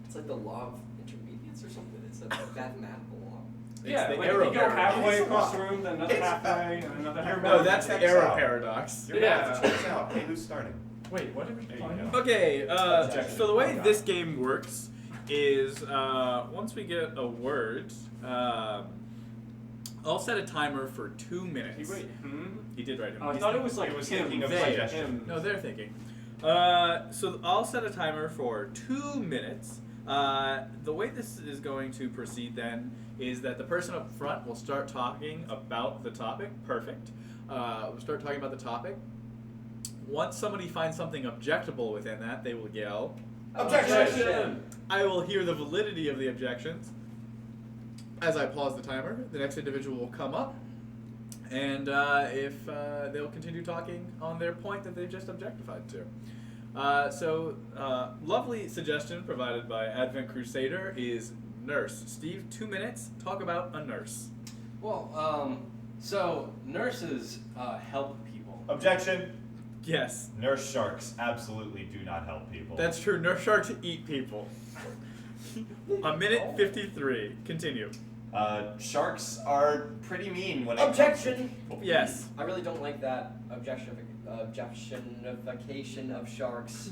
It's like the law of intermediates or something. It's a mathematical law. Yeah, the like arrow you go paradox. halfway across the room, then another It's- halfway, and another halfway. No, that's the Checks arrow out. paradox. Your math checks out. Hey, who's starting? Wait, what are we playing? Okay, so the way this game works is once we get a word, I'll set a timer for 2 minutes. He He did write him. Oh, I thought it was like It was him. thinking of They, suggestion. him. No, they're thinking. So I'll set a timer for 2 minutes. The way this is going to proceed then is that the person up front will start talking about the topic. Perfect. We'll start talking about the topic. Once somebody finds something objectable within that, they will yell, Objection! I will hear the validity of the objections. As I pause the timer, the next individual will come up, and if they'll continue talking on their point that they've just objectified to. Lovely suggestion provided by Advent Crusader is nurse. Steve, 2 minutes. Talk about a nurse. Well, so nurses help people. Objection. Yes, Nurse sharks absolutely do not help people. that's true. Nurse sharks eat people. A minute 53. Continue. Sharks are pretty mean when it Objection! comes to people. Yes. I really don't like that objectification of sharks.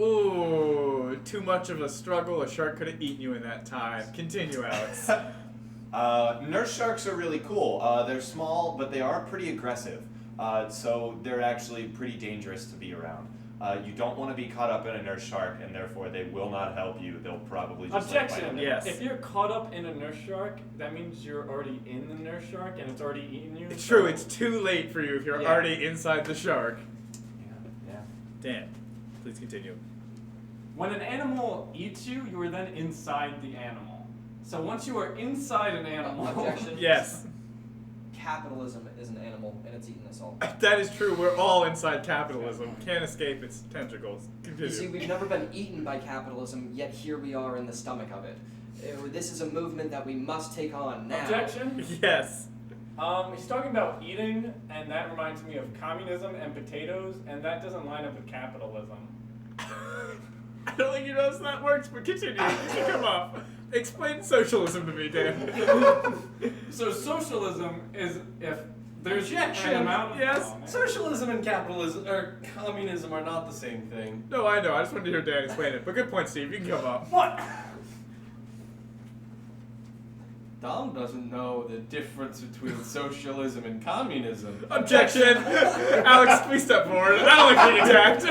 Ooh, too much of a struggle. A shark could have eaten you in that time. Continue, Alex. Nurse sharks are really cool. They're small, but they are pretty aggressive. So they're actually pretty dangerous to be around. You don't want to be caught up in a nurse shark, and therefore they will not help you. They'll probably just Objection! Yes. If you're caught up in a nurse shark, that means you're already in the nurse shark and it's already eaten you. It's true. It's too late for you if you're Yeah. already inside the shark. Yeah. Dan, please continue. When an animal eats you, you are then inside the animal. So once you are inside an animal, Objection. Yes, Capitalism is an animal, and it's eating us all. that is true. We're all inside capitalism. Can't escape its tentacles. You see, Continue. we've never been eaten by capitalism, yet here we are in the stomach of it. This is a movement that we must take on now. objection. Yes. He's talking about eating, and that reminds me of communism and potatoes, and that doesn't line up with capitalism. I don't think you noticed that works, but continue. Come on. Explain socialism to me, Dan. So socialism is if there's Objection. an amount of Yes. Oh, man. Socialism and capitalism or communism are not the same thing. No, I know. I just wanted to hear Dan explain it. But good point, Steve. You can come up. What? Dom doesn't know the difference between socialism and communism. Objection! Alex, please step forward. I don't like being attacked.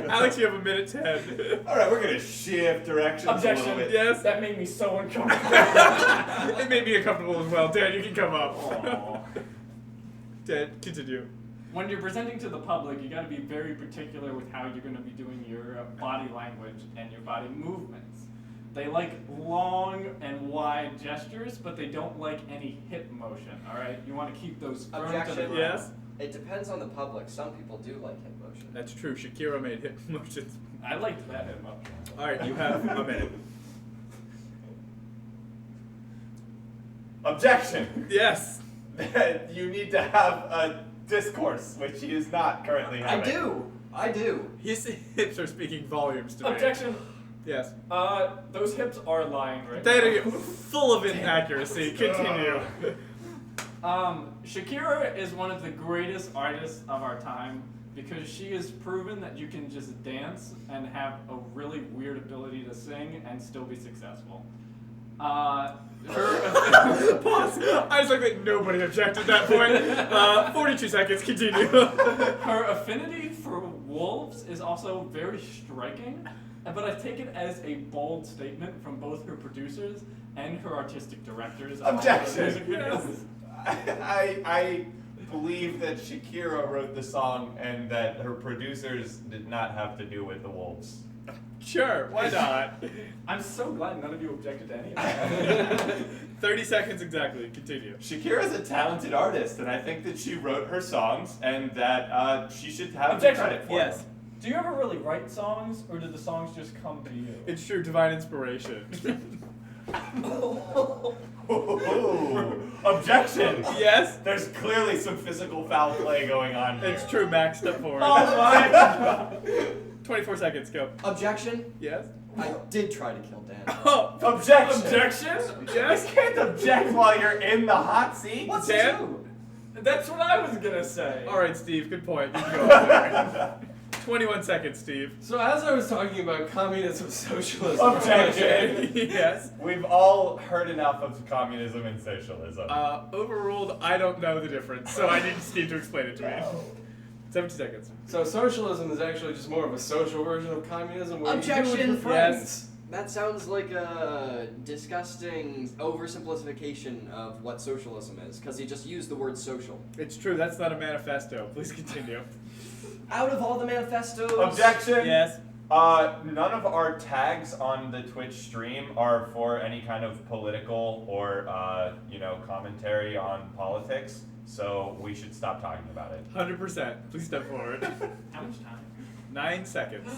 Alex, you have a minute 10. All right, we're gonna shift directions a Objection. little bit. Yes? That made me so uncomfortable. It made me uncomfortable as well. Dan, you can come up. Aw. Dan, continue. When you're presenting to the public, you got to be very particular with how you're going to be doing your body language and your body movements. They like long and wide gestures, but they don't like any hip motion. All right, you want to keep those firm to the Objection. ground. Yes? It depends on the public. Some people do like hip motion. That's true. Shakira made hip motions. I liked that hip motion. All right, you have a minute. Objection. Yes. You need to have a discourse, which he is not currently having. I do. His hips are speaking volumes to me. Objection. Yes. Those hips are lying right They now. are full of inaccuracy. Continue. Shakira is one of the greatest artists of our time because she has proven that you can just dance and have a really weird ability to sing and still be successful. Her Pause. I just like that nobody objected at that point. 42 seconds. Continue. her affinity for wolves is also very striking, but I take it as a bold statement from both her producers and her artistic directors. of all the Objection. music videos. I believe that Shakira wrote the song and that her producers did not have to do with the wolves. Sure. Why not? I'm so glad none of you objected to any of that. 30 seconds exactly. Continue. Shakira is a talented artist, and I think that she wrote her songs and that she should have the Objection. credit for Yes. them. Do you ever really write songs, or do the songs just come to you? It's true. Divine inspiration. Ooh, objection! Yes. There's clearly some physical foul play going on here. It's true. Max, step forward. Oh my god! 24 seconds. Go. Objection. Yes. I did try to kill Dan. Oh. Objection! Objection? You can't object while you're in the hot seat. What's Dan? true? That's what I was gonna say. All right, Steve. Good point. You can go up there. 21 seconds, Steve. So as I was talking about communism, socialism, Objection. Yes. We've all heard enough of communism and socialism. Overruled. I don't know the difference, so I need Steve to explain it to me. 70 seconds. So socialism is actually just more of a social version of communism. Where Objection. You do it with friends. That sounds like a disgusting oversimplification of what socialism is, because he just used the word social. It's true. That's not a manifesto. Please continue. Out of all the manifestos... Objection. Yes. None of our tags on the Twitch stream are for any kind of political or, commentary on politics, so we should stop talking about it. 100%. Please step forward. How much time? 9 seconds.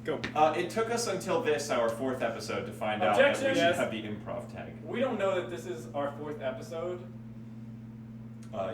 Go. It took us until this, our 4th episode, to find out that we should Yes. have the improv tag. We don't know that this is our 4th episode.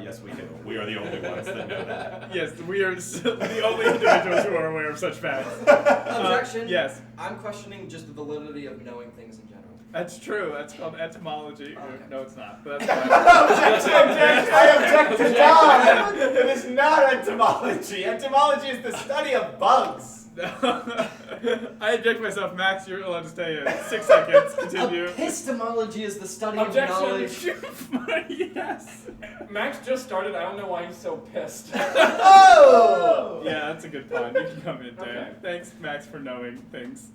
Yes, we do. We are the only ones that know that. Yes, we are the only individuals who are aware of such facts. Objection. Yes. I'm questioning just the validity of knowing things in general. That's true. That's called etymology. Okay. No, it's not. But that's fine. I object to John! It is not entomology. Entomology is the study of bugs. I object myself. Max, you're allowed to stay in. 6 seconds. Continue. Epistemology is the study Objection. of knowledge. Yes. Max just started. I don't know why he's so pissed. Oh! Yeah, that's a good pun. You can come in there. Okay. Thanks, Max, for knowing things.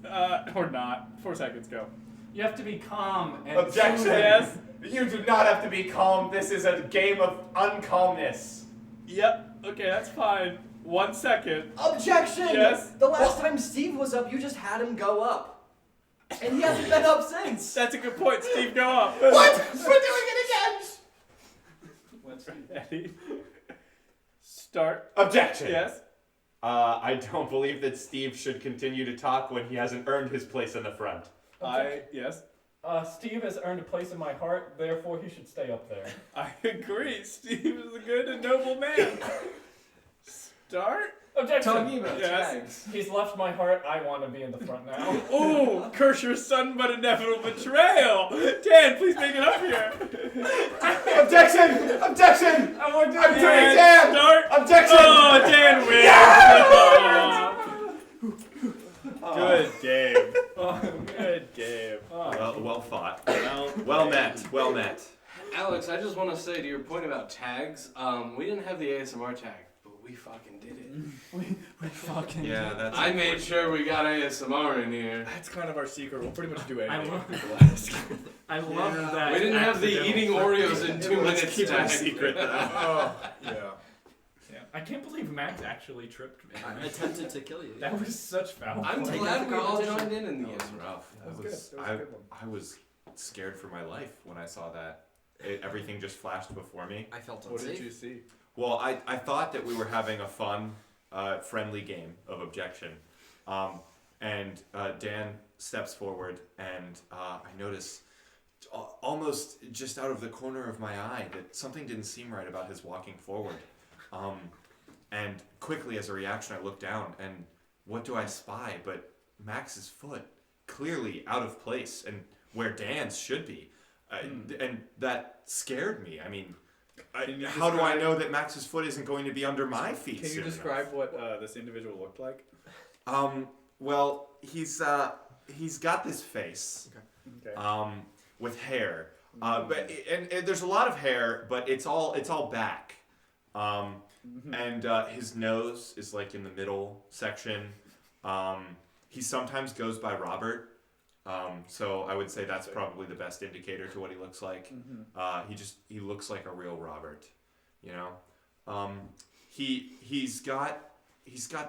Or not. 4 seconds. Go. You have to be calm and Objection! soothing. Yes. You do not have to be calm. This is a game of uncalmness. Yep. Okay, that's fine. 1 second. Objection! Yes. The last time Steve was up, you just had him go up. And he hasn't been up since. That's a good point. Steve, go up. What? We're doing it again! Let's see. Ready? Start. Objection! Yes. I don't believe that Steve should continue to talk when he hasn't earned his place in the front. Yes. Steve has earned a place in my heart, therefore he should stay up there. I agree. Steve is a good and noble man. Start. Objection! Talking about Yes. tags. He's left my heart, I want to be in the front now. Ooh, curse your sudden but inevitable betrayal. Dan, please make it up here. Objection! Objection! I want to do I'm it. doing it, Dan, Dan! start. Objection! Oh, Dan wins. Good game. Good game. Well fought. Well met. Well met. Alex, I just want to say to your point about tags, we didn't have the ASMR tag, but we fucking did it. We fucking Yeah, that's. I made sure we got ASMR in here. That's kind of our secret. We'll pretty much do anything. I love that. We didn't have the accidental eating Oreos in 2 Let's minutes keep our tag. secret. Oh, yeah. I can't believe Max actually tripped me. I attempted to kill you. That was such foul I'm play. glad we all competition. joined in the That end. was rough. That was good. That was a good one. I was scared for my life when I saw that. Everything just flashed before me. I felt What unsafe. did you see? Well, I thought that we were having a fun, friendly game of Objection. And Dan steps forward, and I notice almost just out of the corner of my eye that something didn't seem right about his walking forward. And quickly, as a reaction, I look down, and what do I spy but Max's foot, clearly out of place, and where Dan's should be. And that scared me. I mean, how do I know that Max's foot isn't going to be under my feet? Can you soon describe what this individual looked like? enough? Well, he's got this face, Okay. with hair, but and there's a lot of hair, but it's all back. And his nose is like in the middle section. He sometimes goes by Robert. So I would say that's probably the best indicator to what he looks like. He looks like a real Robert, you know. He's got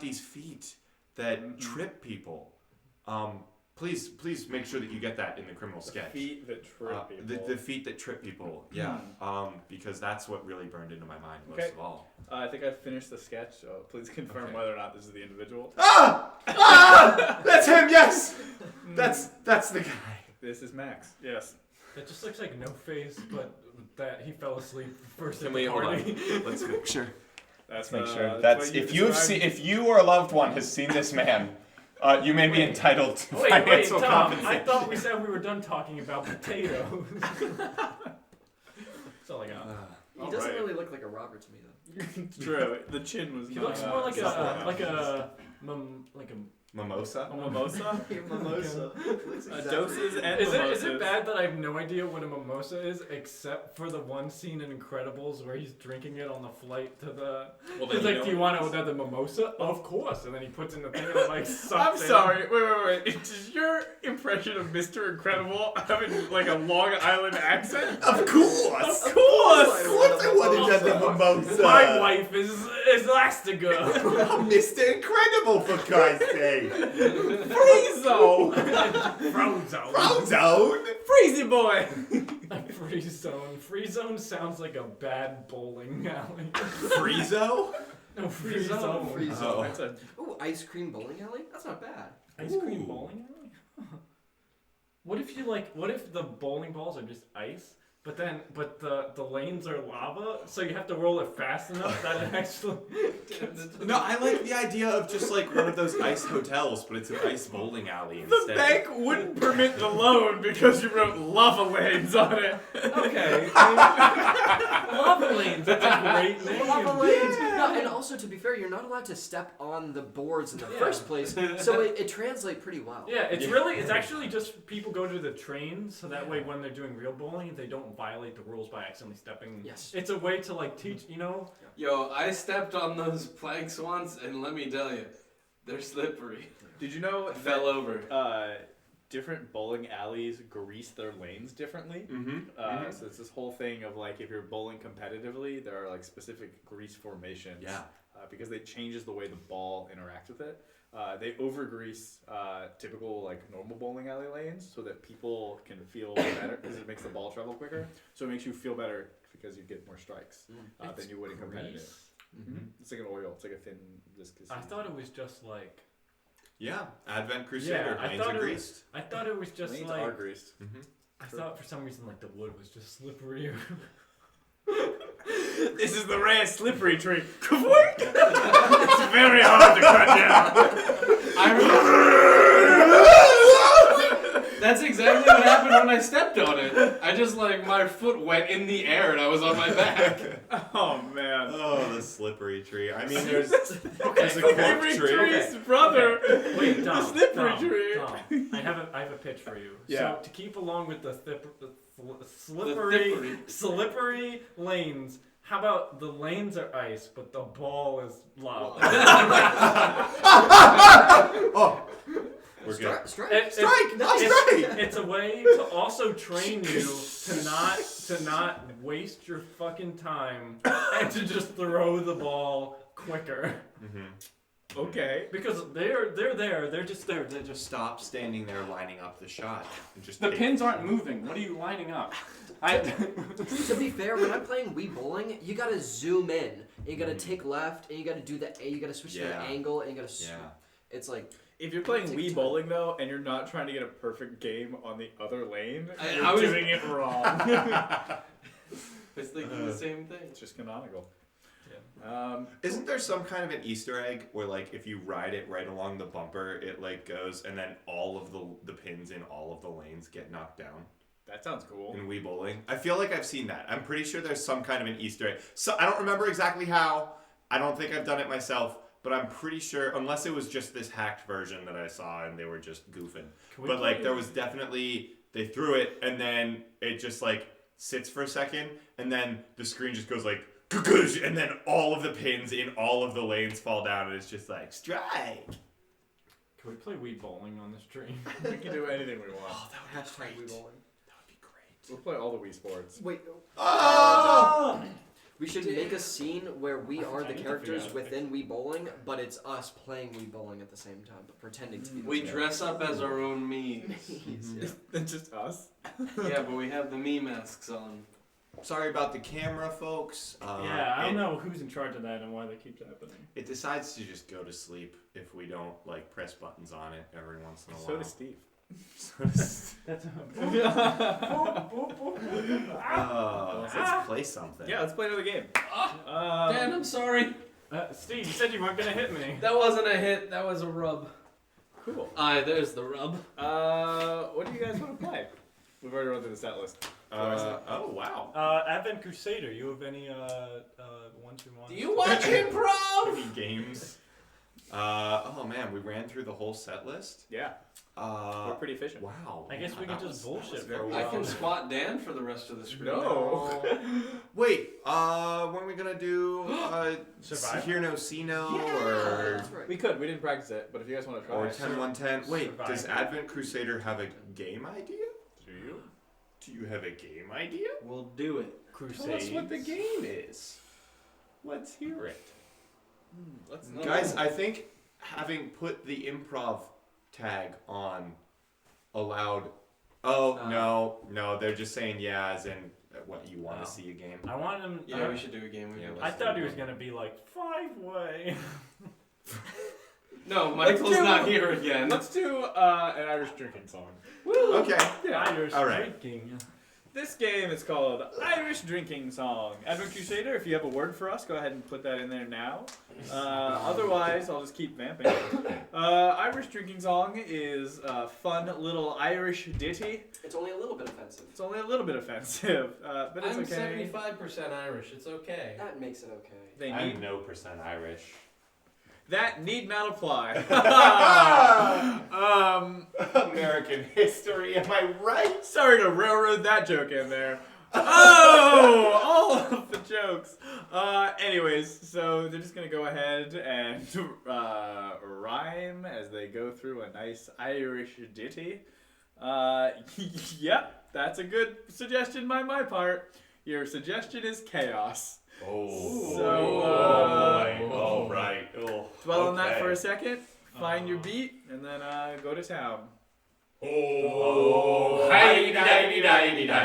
these feet that trip people. Please make sure that you get that in the criminal sketch. Feet that trip people. The feet that trip people, yeah. Because that's what really burned into my mind most Okay. of all. I think I've finished the sketch, so please confirm Okay. whether or not this is the individual. That's him, yes! That's the guy. This is Max. Yes. That just looks like No Face, but that he fell asleep first Can at we the hold party. on? Let's make sure. That's Make sure. That's what you if you or a loved one has seen this man, you may be entitled to Wait, financial Tom, compensation. I thought we said we were done talking about potatoes. That's all I got. He doesn't Alright. really looked like a robber to me though. It's true. The chin was. He looks more like a Mimosa? A mimosa? Mimosa. Doses and Is mimosas. it bad that I have no idea what a mimosa is, except for the one scene in Incredibles where he's drinking it on the flight to the... Well, He's like, do you want another mimosa? Of course. And then he puts in the thing and like sucks I'm in. sorry. Wait. Is your impression of Mr. Incredible having like a Long Island accent? Of course! Of course! Of course I wanted another mimosa! My wife is Elastigirl. Mr. Incredible, for Christ's sake! Friezo! Frozone. Frozone? Freezy boy! Free zone. Free zone sounds like a bad bowling alley. Friezo? No, free zone. Free zone. Oh. Ooh, ice cream bowling alley? That's not bad. Ice cream bowling alley? Huh. What if the bowling balls are just ice, but the lanes are lava, so you have to roll it fast enough that it actually No, I like the idea of just like one of those ice hotels, but it's an ice bowling alley The instead. bank wouldn't permit the loan because you wrote lava lanes on it. Okay. Lava lanes, that's a great name. Lava lanes. No, and also, to be fair, you're not allowed to step on the boards in the first place, so it translates pretty well. Yeah, it's actually just people go to the train, so that way when they're doing real bowling, they don't violate the rules by accidentally stepping. Yes. It's a way to like teach, you know? Yo, I stepped on those planks once, and let me tell you, they're slippery. Did you know I fell over. different bowling alleys grease their lanes differently? So it's this whole thing of like if you're bowling competitively, there are like specific grease formations. Yeah. Because it changes the way the ball interacts with it. They over-grease typical like normal bowling alley lanes so that people can feel better because it makes the ball travel quicker. So it makes you feel better because you get more strikes than you would in competitive. It's like an oil. It's like a thin viscous. I thought it was just like... Yeah, Advent Crusader, lanes are greased. I thought it was just lanes like... are greased. I thought for some reason like the wood was just slippery. This is the rare slippery tree. It's very hard to cut down. That's exactly what happened when I stepped on it. I just like, my foot went in the air and I was on my back. Oh man. Oh, the slippery tree. I mean, there's Okay, a cork tree. tree's brother. Wait, Dom, The slippery Dom, tree. Dom, I have a pitch for you. Yeah. So to keep along with the slippery lanes, how about the lanes are ice, but the ball is lava? Oh, we're good. Strike. It's a way to also train you to not waste your fucking time and to just throw the ball quicker. Okay. Because they're there. They're just there. They just stop standing there lining up the shot and just The take- pins aren't moving. What are you lining up? To be fair, when I'm playing Wii Bowling, you gotta zoom in. And you gotta take left, and you gotta do you gotta switch to the angle, and you gotta. It's like. If you're playing Wii Bowling though, and you're not trying to get a perfect game on the other lane, I you're was doing it wrong. I was thinking the same thing. It's just canonical. Isn't there some kind of an Easter egg where like if you ride it right along the bumper, it like goes and then all of the pins in all of the lanes get knocked down? That sounds cool. In Wii Bowling, I feel like I've seen that. I'm pretty sure there's some kind of an Easter egg. So I don't remember exactly how. I don't think I've done it myself, but I'm pretty sure, unless it was just this hacked version that I saw and they were just goofing. But like there was definitely, they threw it and then it just like sits for a second and then the screen just goes like, and then all of the pins in all of the lanes fall down and it's just like, strike! Can we play Wii Bowling on this tree? We can do anything we want. Oh, that would be great. Wii Bowling. That would be great. We'll play all the Wii sports. Wait. Oh! We should make a scene where we are the need to characters figure out within Wii Bowling, but it's us playing Wii Bowling at the same time, but pretending to be the We characters. dress up as our own memes. It's just us. Yeah, but we have the me masks on. Sorry about the camera, folks. Yeah, I don't know who's in charge of that and why that keeps happening. It decides to just go to sleep if we don't like press buttons on it every once in a while. So does Steve. That's Let's play something. Yeah, let's play another game. Dan, I'm sorry. Steve, you said you weren't gonna hit me. That wasn't a hit, that was a rub. Cool. There's the rub. What do you guys want to play? We've already run through the set list. Oh wow. Wow. Advent Crusader, you have any ones you want? Do you watch improv? Any games? Oh man, we ran through the whole set list. Yeah, we're pretty efficient. Wow. I guess we that can just was bullshit for very a I while. can spot Dan for the rest of the screen. No. Wait, when are we gonna do Survival? Hear No, See No, That's or right. We could. We didn't practice it, but if you guys want to try or it. 10-1-10? Wait, does Survival. Advent Crusader have a game idea? Do you? Do you have a game idea? We'll do it. Tell us what the game is. Let's hear it. Let's Guys, I think having put the improv tag on allowed. Oh, no, they're just saying yeah, as in what you want to see a game. I want him. Yeah, we should do a game. Yeah, I thought he was gonna be like 5-way. No, Michael's not here again. Let's do an Irish drinking song. Okay. Yeah. Irish All right. drinking. This game is called Irish Drinking Song. Advent Crusader, if you have a word for us, go ahead and put that in there now. Otherwise, I'll just keep vamping. Irish Drinking Song is a fun little Irish ditty. It's only a little bit offensive. It's only a little bit offensive, but it's I'm okay. 75% Irish. It's okay. That makes it okay. They I'm need, no percent Irish. that need not apply. American history, am I right? Sorry to railroad that joke in there. Oh, all of the jokes. Anyways, so they're just gonna go ahead and rhyme as they go through a nice Irish ditty. Yep, that's a good suggestion by my part. Your suggestion is chaos. Oh. So, oh, right. Oh, Dwell on that okay. for a second. Find your beat, and then go to town. Oh, hi di di di di di di di.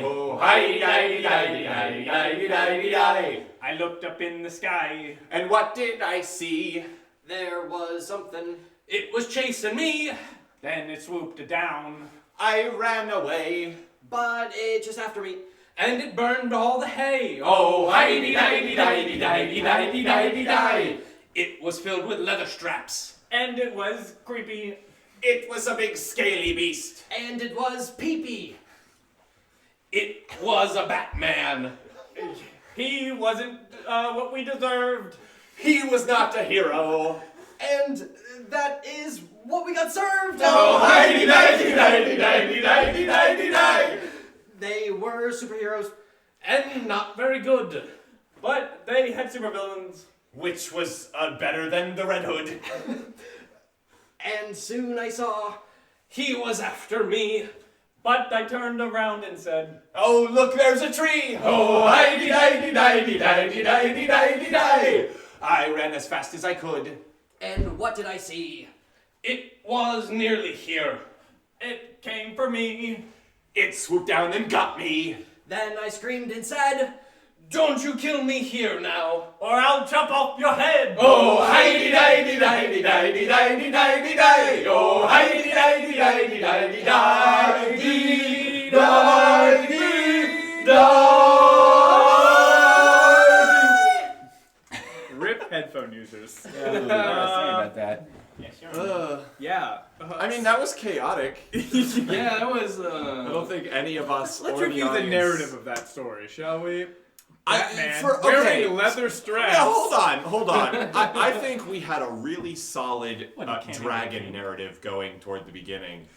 Oh, hi di di di di di di. I looked up in the sky. And what did I see? There was something. It was chasing me. Then it swooped down. I ran away. But it just after me. And it burned all the hay. Oh, hi di di di di di di di. It was filled with leather straps. And it was creepy. It was a big scaly beast. And it was pee-pee. It was a Batman. He wasn't what we deserved. He was not a hero. And that is what we got served. Oh, hi di di di di di di di. They were superheroes. And not very good. But they had supervillains. Which was better than the Red Hood. And soon I saw. He was after me. But I turned around and said, Oh, look, there's a tree. Oh, hi di di di di di di di di. I ran as fast as I could. And what did I see? It was nearly here. it came for me. It swooped down and got me. Then I screamed and said, Don't you kill me here now. Or I'll chop off your head. Oh, hi di di di di di di di di di di. Oh, hi di di di di di di di di di. Rip headphone users. Sorry about that. Yeah, sure. Yeah. I mean, that was chaotic. Yeah, that was. I don't think any of us. Let's or review the audience- narrative of that story, shall we? Batman okay. wearing leather straps. Yeah, hold on. I think we had a really solid dragon narrative going toward the beginning,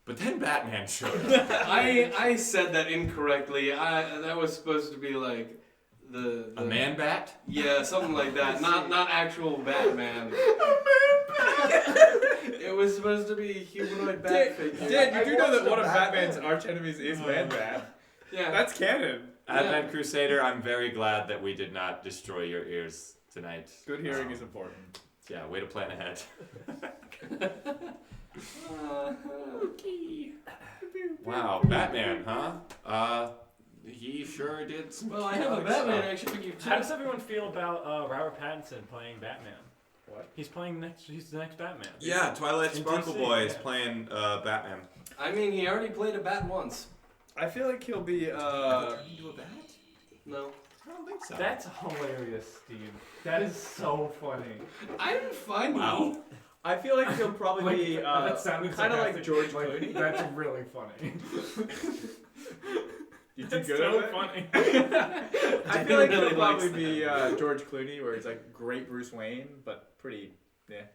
but then Batman showed up. I said that incorrectly. That was supposed to be like the A man bat? Yeah, something like that. Not actual Batman. It was supposed to be a humanoid bat figure. Dad, you do know that one of Batman's arch enemies is Man-Bat. Yeah. That's canon. Advent Crusader, I'm very glad that we did not destroy your ears tonight. Good hearing is important. Yeah, way to plan ahead. Wow, Batman, huh? He sure did some Well, I have a chaotic Batman stuff. action figure too. How does everyone feel about Robert Pattinson playing Batman? What? He's the next Batman. Yeah, Twilight In Sparkle DC, Boy is yeah. playing Batman. I mean, he already played a bat once. I feel like he'll be, Did he do a bat? No. I don't think so. That's hilarious, Steve. That is so funny. I'm funny. Wow. I feel like he'll probably be that sounded kind of like sarcastic. George Clooney. That's really funny. You too That's good so at it? funny. I feel like really he'll likes probably be George Clooney, where he's like great Bruce Wayne, but pretty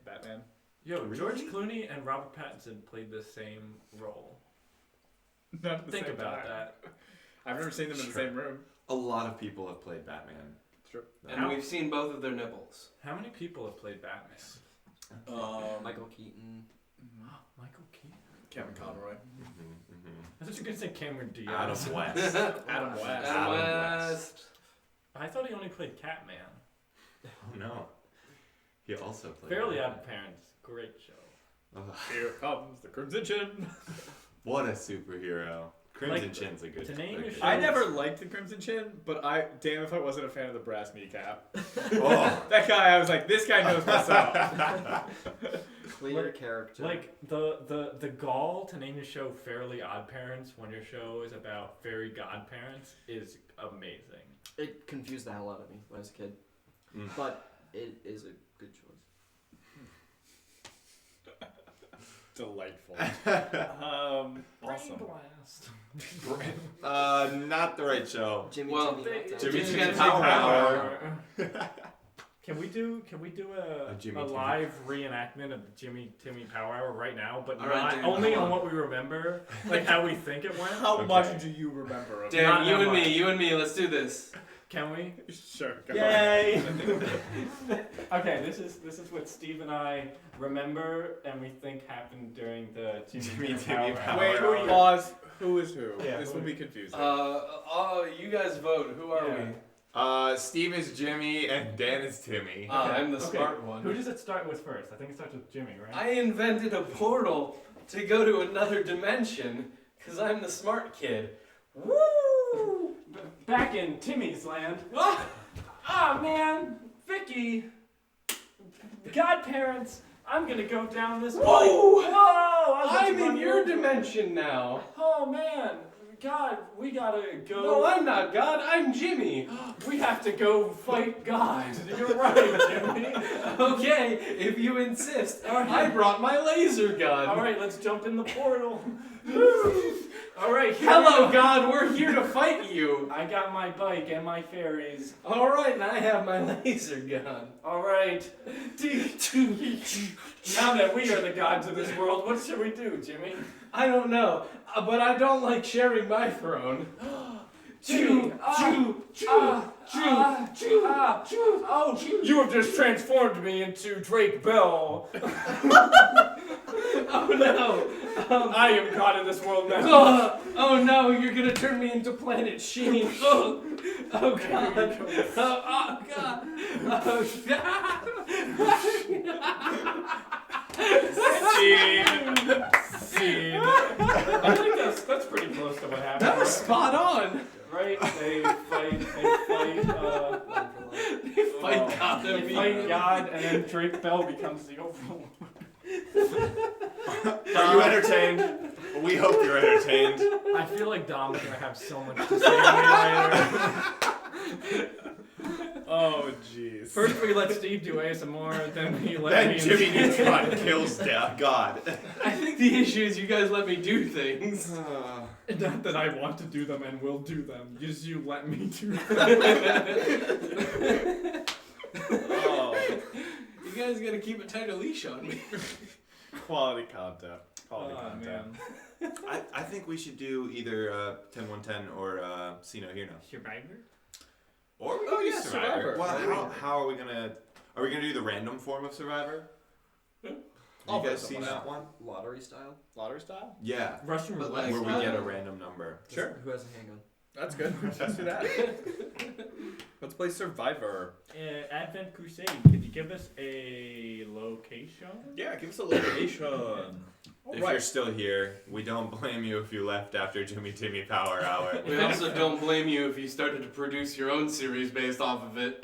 Batman. Yo, George Clooney and Robert Pattinson played the same role. Not at the Think same about time. that. I've never seen them in the Sure. same room. A lot of people have played Batman. True. And we've seen both of their nipples. How many people have played Batman? Michael Keaton. Michael Keaton. Kevin Conroy. I thought you were gonna say Cameron Diaz. Adam West. Adam West. Adam West. I thought he only played Catman. Oh no. He also played. Fairly Batman. Odd Parents, great show. Here comes the Crimson Chin. What a superhero. Crimson Like, Chin's a good. to name a your good- show- I never liked the Crimson Chin, but damn if I wasn't a fan of the brass kneecap. Oh. That guy, I was like, this guy knows what's up. Clear character. Like the gall to name your show Fairly Odd Parents when your show is about fairy godparents is amazing. It confused the hell out of me when I was a kid. Mm. But it is a good choice. Delightful. Awesome. Blast. Not the right show. Jimmy, Well, Timmy, they- Meltdown. Jimmy Jimmy Timmy Power Power Can we do A Jimmy a Timmy. live reenactment of the Jimmy Timmy Power Hour right now, but All right, not Dan, only come on on. what we remember, like how we think it went? How Okay. much do you remember of it? Dan, Not you that and much. me, let's do this. Can we? Sure. Go Yay! Okay, this is what Steve and I remember and we think happened during the Timmy Timmy Power Power Wait, Hour. Hour. pause. Who is who? Yeah, This who- will be confusing. You guys vote. Who are Yeah. we? Steve is Jimmy and Dan is Timmy. I'm the Okay, smart one. Who does it start with first? I think it starts with Jimmy, right? I invented a portal to go to another dimension because I'm the smart kid. Woo! Back in Timmy's land. Man, Vicky. Godparents, I'm gonna go down this pipe. Whoa! Whoa! I'm in your dimension now. Oh man, God, we gotta go. No, I'm not God. I'm Jimmy. We have to go fight God. You're right, Jimmy. Okay, if you insist. All right. I brought my laser gun. All right, let's jump in the portal. All right. Here Hello, we go. God. We're here to fight you. I got my bike and my fairies. All right, and I have my laser gun. All right. Now that we are the gods of this world, what should we do, Jimmy? I don't know, but I don't like sharing my throne. Jimmy, Oh, you have just transformed me into Drake Bell. Oh no! I am God of this world now. Oh no! You're gonna turn me into Planet Sheen. Oh God! Oh God! Oh God! Scene. I think that's pretty close to what happened. That was right? spot on. Right? They fight. They fight God. They fight God, and then Drake Bell becomes the overlord. Are you entertained? We hope you're entertained. I feel like Dom's gonna have so much to say to me later. Oh, jeez. First we let Steve do ASMR, then we let Then me and Jimmy Steve- Neutron kills God. I think the issue is you guys let me do things. Not that I want to do them and will do them. Just you let me do them. Oh, You guys gotta keep a tighter leash on me. quality content. Quality Oh, content. man. I think we should do either 10-1-10 or See No Hear No. Survivor? Or we Oh, could do yeah, Survivor. Well, Right. how are we gonna? Are we gonna do the random form of Survivor? Have I'll you guys vote seen someone that one? Lottery style. Lottery style? Yeah, Russian But roulette. like- where we get a random number. Sure. Who has a handgun? That's good. Let's do that. Let's play Survivor. Advent Crusade, could you give us a location? Yeah, give us a location. If you're still here, we don't blame you if you left after Jimmy Timmy Power Hour. We also don't blame you if you started to produce your own series based off of it.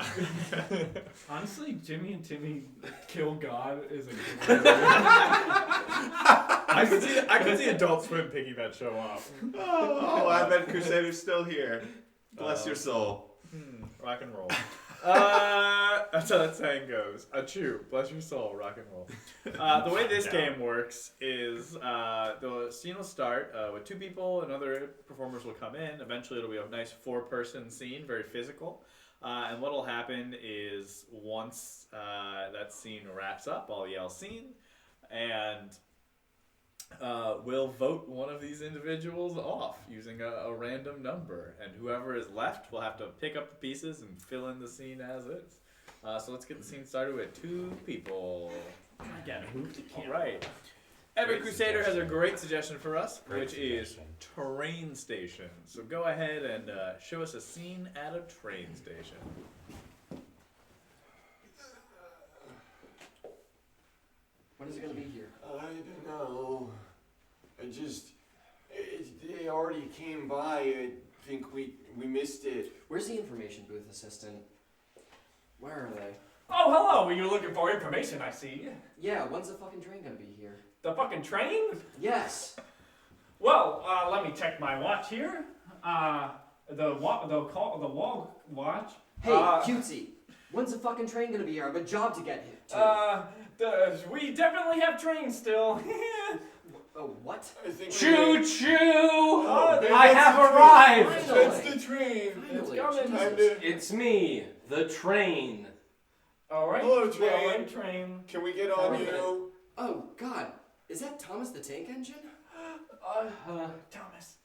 Honestly, Jimmy and Timmy Kill God is a good I could see Adult Swim picking that show up. Oh, Advent Crusader's still here. Bless your soul. Rock and roll. That's how that saying goes. Achoo, bless your soul, rock and roll. The way this game works is the scene will start with 2 people and other performers will come in. Eventually it'll be a nice 4-person scene, very physical. And what'll happen is once that scene wraps up, I'll yell scene, and we'll vote one of these individuals off using a random number, and whoever is left will have to pick up the pieces and fill in the scene as is. So let's get the scene started with 2 people. I gotta move the camera. All right. Every Great Crusader has a suggestion. great suggestion for us, Great which is suggestion. train station. So go ahead and show us a scene at a train station. When is it gonna be here? I don't know. They already came by. I think we missed it. Where's the information booth assistant? Where are they? Oh, hello. Were you looking for information? I see. Yeah, when's the fucking train gonna be here? The fucking train? Yes. Well, let me check my watch here. The wall watch. Hey, cutesy. When's the fucking train gonna be here? I have a job to get to. We definitely have trains still. Oh, what? I think Choo choo! Oh, I have arrived! That's the train. It's Finally, coming. Time Jesus. to. It's me, the train. Alright. Hello, train. Alright, train. Can we get on Wait a minute. you? Oh, God. Is that Thomas the Tank Engine? Thomas,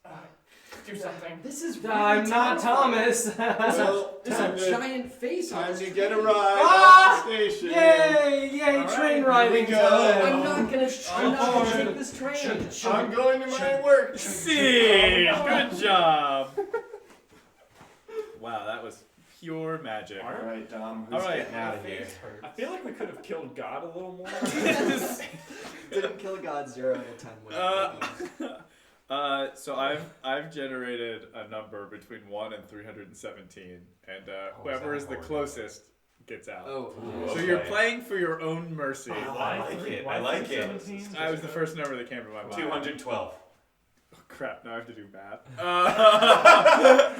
do something. This is really I'm not terrifying. Thomas. Well, There's time a to, giant face on time this to train. get a ride Ah! off the station. Yay! Yay! All right, Train here riding we go. time. I'm not gonna take this train. I'm going to my work. Scene! Good job! Wow, that was pure magic. All right, Dom. All Who's right. getting out of here? I feel like we could have killed God a little more. Didn't kill God 0 out of 10. So I've generated a number between 1 and 317, and whoever is the closest gets out. Oh, So Okay. you're playing for your own mercy. I like it. I like it. 17? That was the first number that came to my mind. 212. Oh, crap, now I have to do math.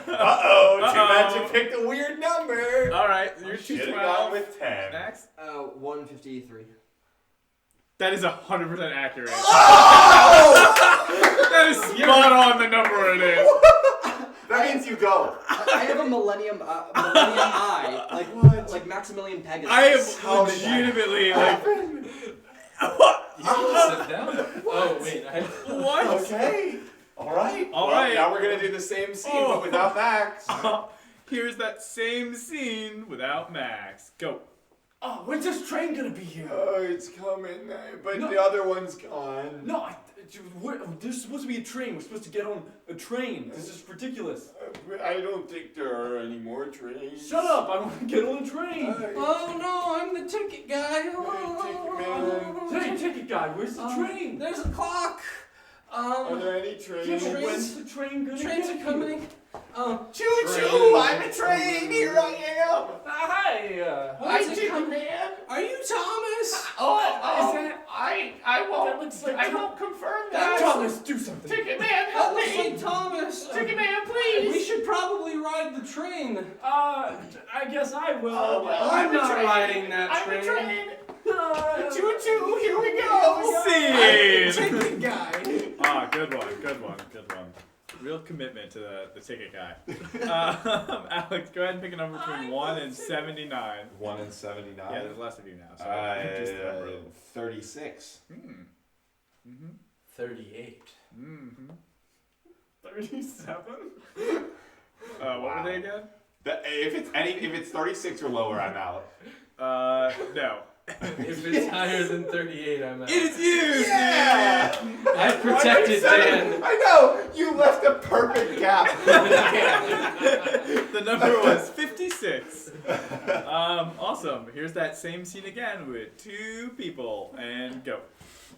Uh-oh, too bad you picked a weird number. All right, you're Should have gone 212. with 10. Next. 153. That is 100% accurate. Oh! That is spot on the number it is. That means you go. I have a Millennium Eye, like Maximilian Pegasus. I am How did that legitimately like. You can sit down. Oh wait, What? Okay. All right. All Well, right. Now we're gonna do the same scene, Oh. but without Max. Here's that same scene without Max. Go. Oh, when's this train gonna be here? Oh, it's coming, but No. the other one's gone. No, there's supposed to be a train. We're supposed to get on a train. This is ridiculous. I don't think there are any more trains. Shut up! I want to get on a train. Oh no, I'm the ticket guy. Hey, ticket guy, where's the train? There's a clock. Are there any trains? When's the train gonna Trains get are coming. Choo choo! I'm a train. Here I am. Hi. What's it Ticket coming? Man. Are you Thomas? I won't. That looks like I won't confirm That that. Thomas, do something. Ticket Man, That help looks me. like Thomas. Ticket Man, We please. should probably ride the train. I guess I will. Oh, well, I'm a not train. riding that I'm train. a train. Uh, Choo choo. Here we go. Scene. Ticket guy. Ah, good one. Real commitment to the ticket guy. Alex, go ahead and pick a number between 1 and 79. 1 and 79. Yeah, there's less of you now. So just the number. 36. 38. 37. What were they again? If it's 36 or lower, I'm out. No. If it's higher than 38, I'm out. It's you, Yeah. I protected Dan. I know. You left a perfect gap. The number was 56. Awesome. Here's that same scene again with 2 people. And go.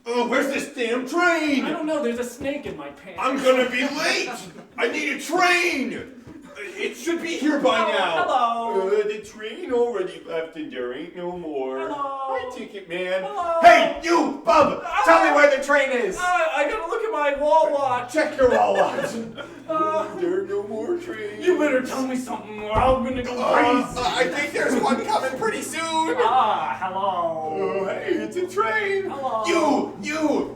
Oh, where's this damn I train? don't know. There's a snake in my pants. I'm gonna be late. I need a train. It should be here by now. Hello. The train already left and there ain't no more. Hello. My ticket man. Hello. Hey, you, bub! Tell me where the train is! I gotta look at my wall watch. Check your wall watch. There are no more trains. You better tell me something or I'm gonna go crazy. I think there's one coming pretty soon. Hello. Oh, hey, it's a train. Hello. You,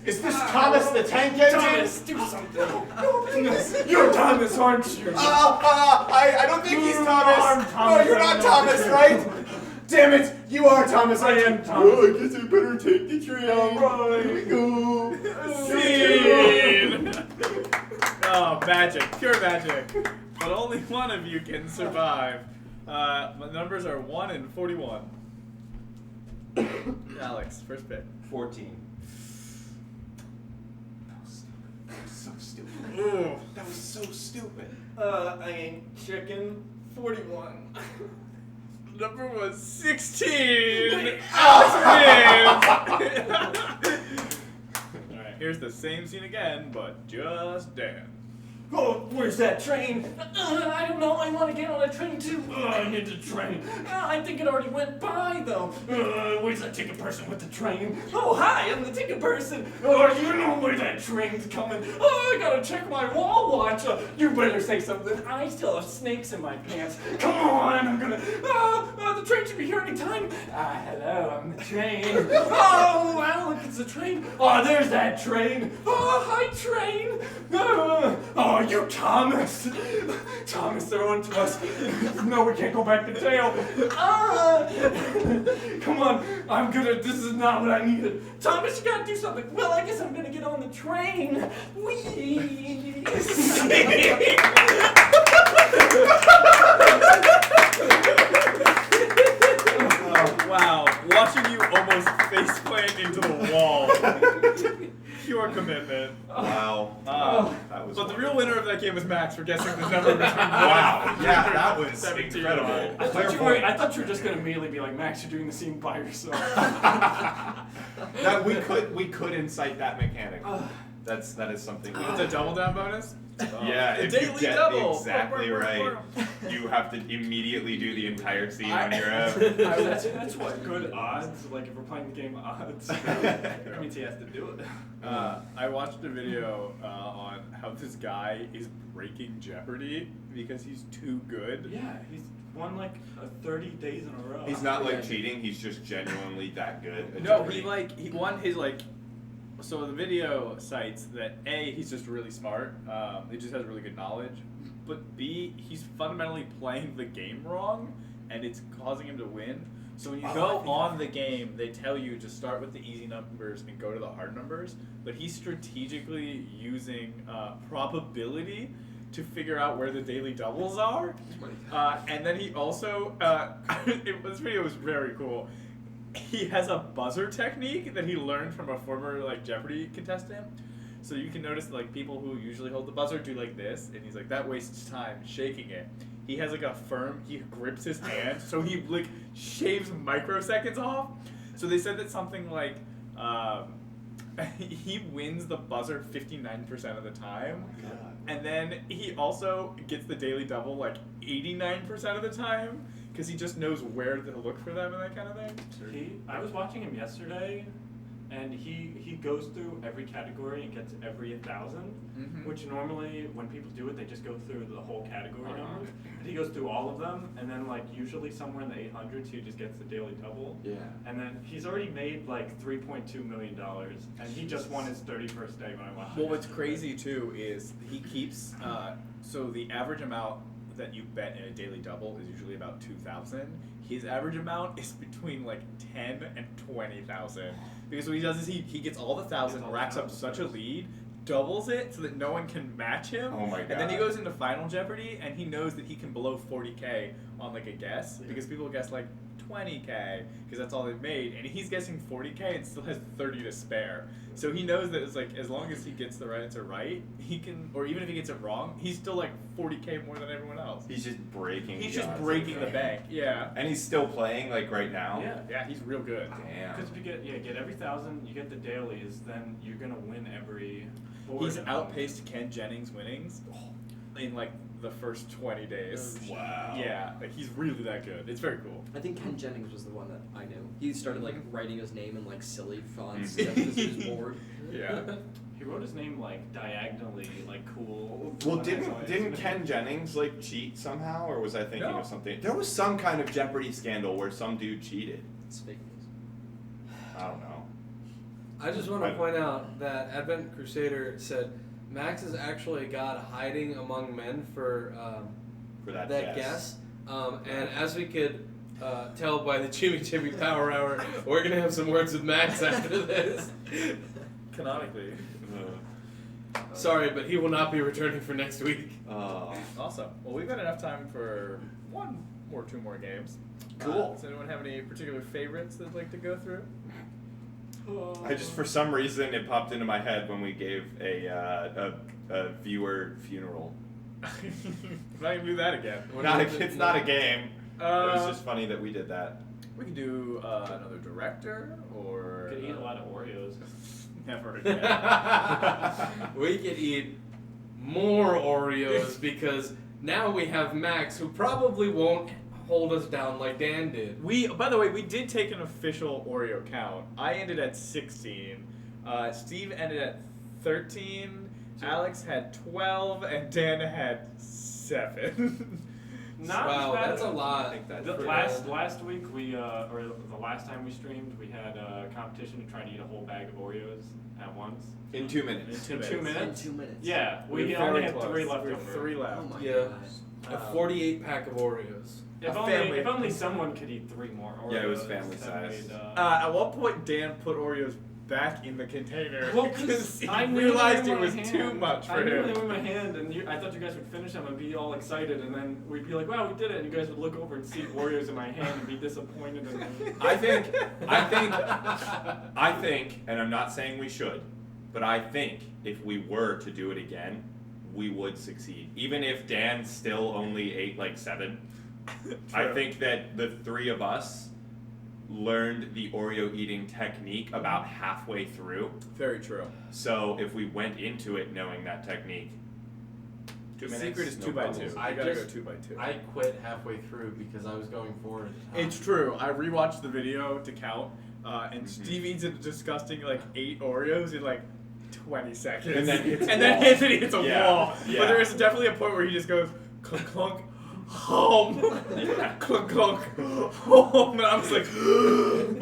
is this Thomas the Tank Engine? Thomas, do something. You're Thomas, aren't you? I don't think he's Thomas. I'm Thomas. No, you're not Thomas, right? Damn it, you are Thomas. I am Thomas. Well, I guess I better take the train. Alright. Here we go. Scene! Oh, magic. Pure magic. But only one of you can survive. My numbers are 1 and 41. Alex, first pick. 14. That was so stupid. Ooh. That was so stupid. I ain't chicken. 41. Number was 16. Alex wins. Alright, here's the same scene again, but just dance. Oh, where's that train? I don't know. I want to get on a train too. I need the train. I think it already went by though. Where's that ticket person with the train? Oh, hi, I'm the ticket person. Oh, you know where that train's coming. Oh, I gotta check my wall watch. You better say something. I still have snakes in my pants. Come on, I'm gonna. The train should be here any time. Hello, I'm the train. Oh, Alex, it's the train. Oh, there's that train. Oh, hi, train. Oh, you Thomas! Thomas, they're on to us. No, we can't go back to jail. Come on, this is not what I needed. Thomas, you gotta do something. Well, I guess I'm gonna get on the train. Whee! Wow, watching you almost faceplant into the wall. Pure commitment. Wow. That was. But the real winner of that game was Max for guessing the number between 1 Wow. Yeah, that was 17. incredible. I thought you were just gonna immediately be like, Max, you're doing the scene by yourself. That we could incite that mechanic. That is something. It's a double down bonus? Yeah, The if you daily get double. exactly right, you have to immediately do the entire scene on your own. That's what good odds. Like if we're playing the game odds, that means he has to do it. I watched a video on how this guy is breaking Jeopardy because he's too good. Yeah, he's won like 30 days in a row. He's not like cheating, he's just genuinely that good at No, Jeopardy. he won his So the video cites that A, he's just really smart. He just has really good knowledge. But B, he's fundamentally playing the game wrong, and it's causing him to win. So when you go on the game, they tell you to start with the easy numbers and go to the hard numbers. But he's strategically using probability to figure out where the daily doubles are. And then he also, this video was very cool. He has a buzzer technique that he learned from a former Jeopardy contestant. So you can notice people who usually hold the buzzer do like this, and he's like, that wastes time shaking it. He has he grips his hand, so he shaves microseconds off. So they said that something he wins the buzzer 59% of the time. Oh my God. And then he also gets the daily double 89% of the time. Because he just knows where to look for them and that kind of thing. I was watching him yesterday, and he goes through every category and gets every 1,000, which normally when people do it, they just go through the whole category numbers. But he goes through all of them, and then usually somewhere in the 800s, he just gets the daily double. Yeah. And then he's already made $3.2 million, and he just won his 31st day when I watched. Well, what's crazy too is he keeps so the average amount that you bet in a daily double is usually about 2,000. His average amount is between 10 and 20,000. Because what he does is he gets all the 1,000, racks up such a lead, doubles it so that no one can match him. Oh my God. And then he goes into Final Jeopardy and he knows that he can blow 40K on a guess because people guess 20K because that's all they've made, and he's guessing 40K and still has 30 to spare. So he knows that it's as long as he gets the right answer right, he can, or even if he gets it wrong, he's still 40K more than everyone else. He's just breaking. He's just breaking the bank. Yeah. And he's still playing right now. Yeah, he's real good. Damn. Because if you get every 1,000, you get the dailies, then you're gonna win every. He's outpaced Ken Jennings' winnings in the first 20 days. Oh, wow. Yeah, like he's really that good. It's very cool. I think Ken Jennings was the one that I knew. He started like writing his name in like silly fonts just because he was bored. Yeah. He wrote his name like diagonally, like cool. Well, didn't Ken Jennings like cheat somehow, or was I thinking No. of something? There was some kind of Jeopardy scandal where some dude cheated. It's fake news. I don't know. I just want to point out that Advent Crusader said Max is actually a god hiding among men for For that guess. And as we could tell by the Jimmy Power Hour, we're gonna have some words with Max after this. Canonically. Sorry, but he will not be returning for next week. Awesome. Well, we've got enough time for one or two more games. Cool. Does anyone have any particular favorites they'd like to go through? I just, for some reason, it popped into my head when we gave a viewer funeral. I'm not gonna do that again. It's not a game. It was just funny that we did that. We could do another director, or Could eat a lot of Oreos. never again. We could eat more Oreos because now we have Max, who probably won't hold us down like Dan did. By the way, we did take an official Oreo count. I ended at 16. Steve ended at 13. Alex had 12, and Dan had 7. Not Wow, bad. that's a lot. I think that's The pretty last week we or the last time we streamed, we had a competition to try to eat a whole bag of Oreos at once. In 2 minutes. In 2 minutes. In 2 minutes. Yeah, we We're only very had close. 3 left We have over. 3 left. Oh my Yeah. god. A 48 pack of Oreos. If only someone could eat 3 more Oreos. Yeah, it was family that size. At one point, Dan put Oreos back in the container Well, because he I knew realized they it were was in my too hand. much for I knew him. they were in my hand, and I thought you guys would finish them and be all excited, and then we'd be like, "Wow, we did it!" And you guys would look over and see Oreos in my hand and be disappointed in me. I think, and I'm not saying we should, but I think if we were to do it again, we would succeed. Even if Dan still only ate like 7, I think that the 3 of us learned the Oreo eating technique about halfway through. Very true. So if we went into it knowing that technique, 2 The minutes, secret is no 2 by 2. problems. I gotta go 2 by 2. I quit halfway through because I was going forward. It's true. I rewatched the video to count, and Steve eats a disgusting like 8 Oreos in like 20 seconds. And then hits a and then wall. Anthony hits a Yeah, wall. yeah. But there is definitely a point where he just goes clunk clunk, home, clunk clunk, home, and I was like,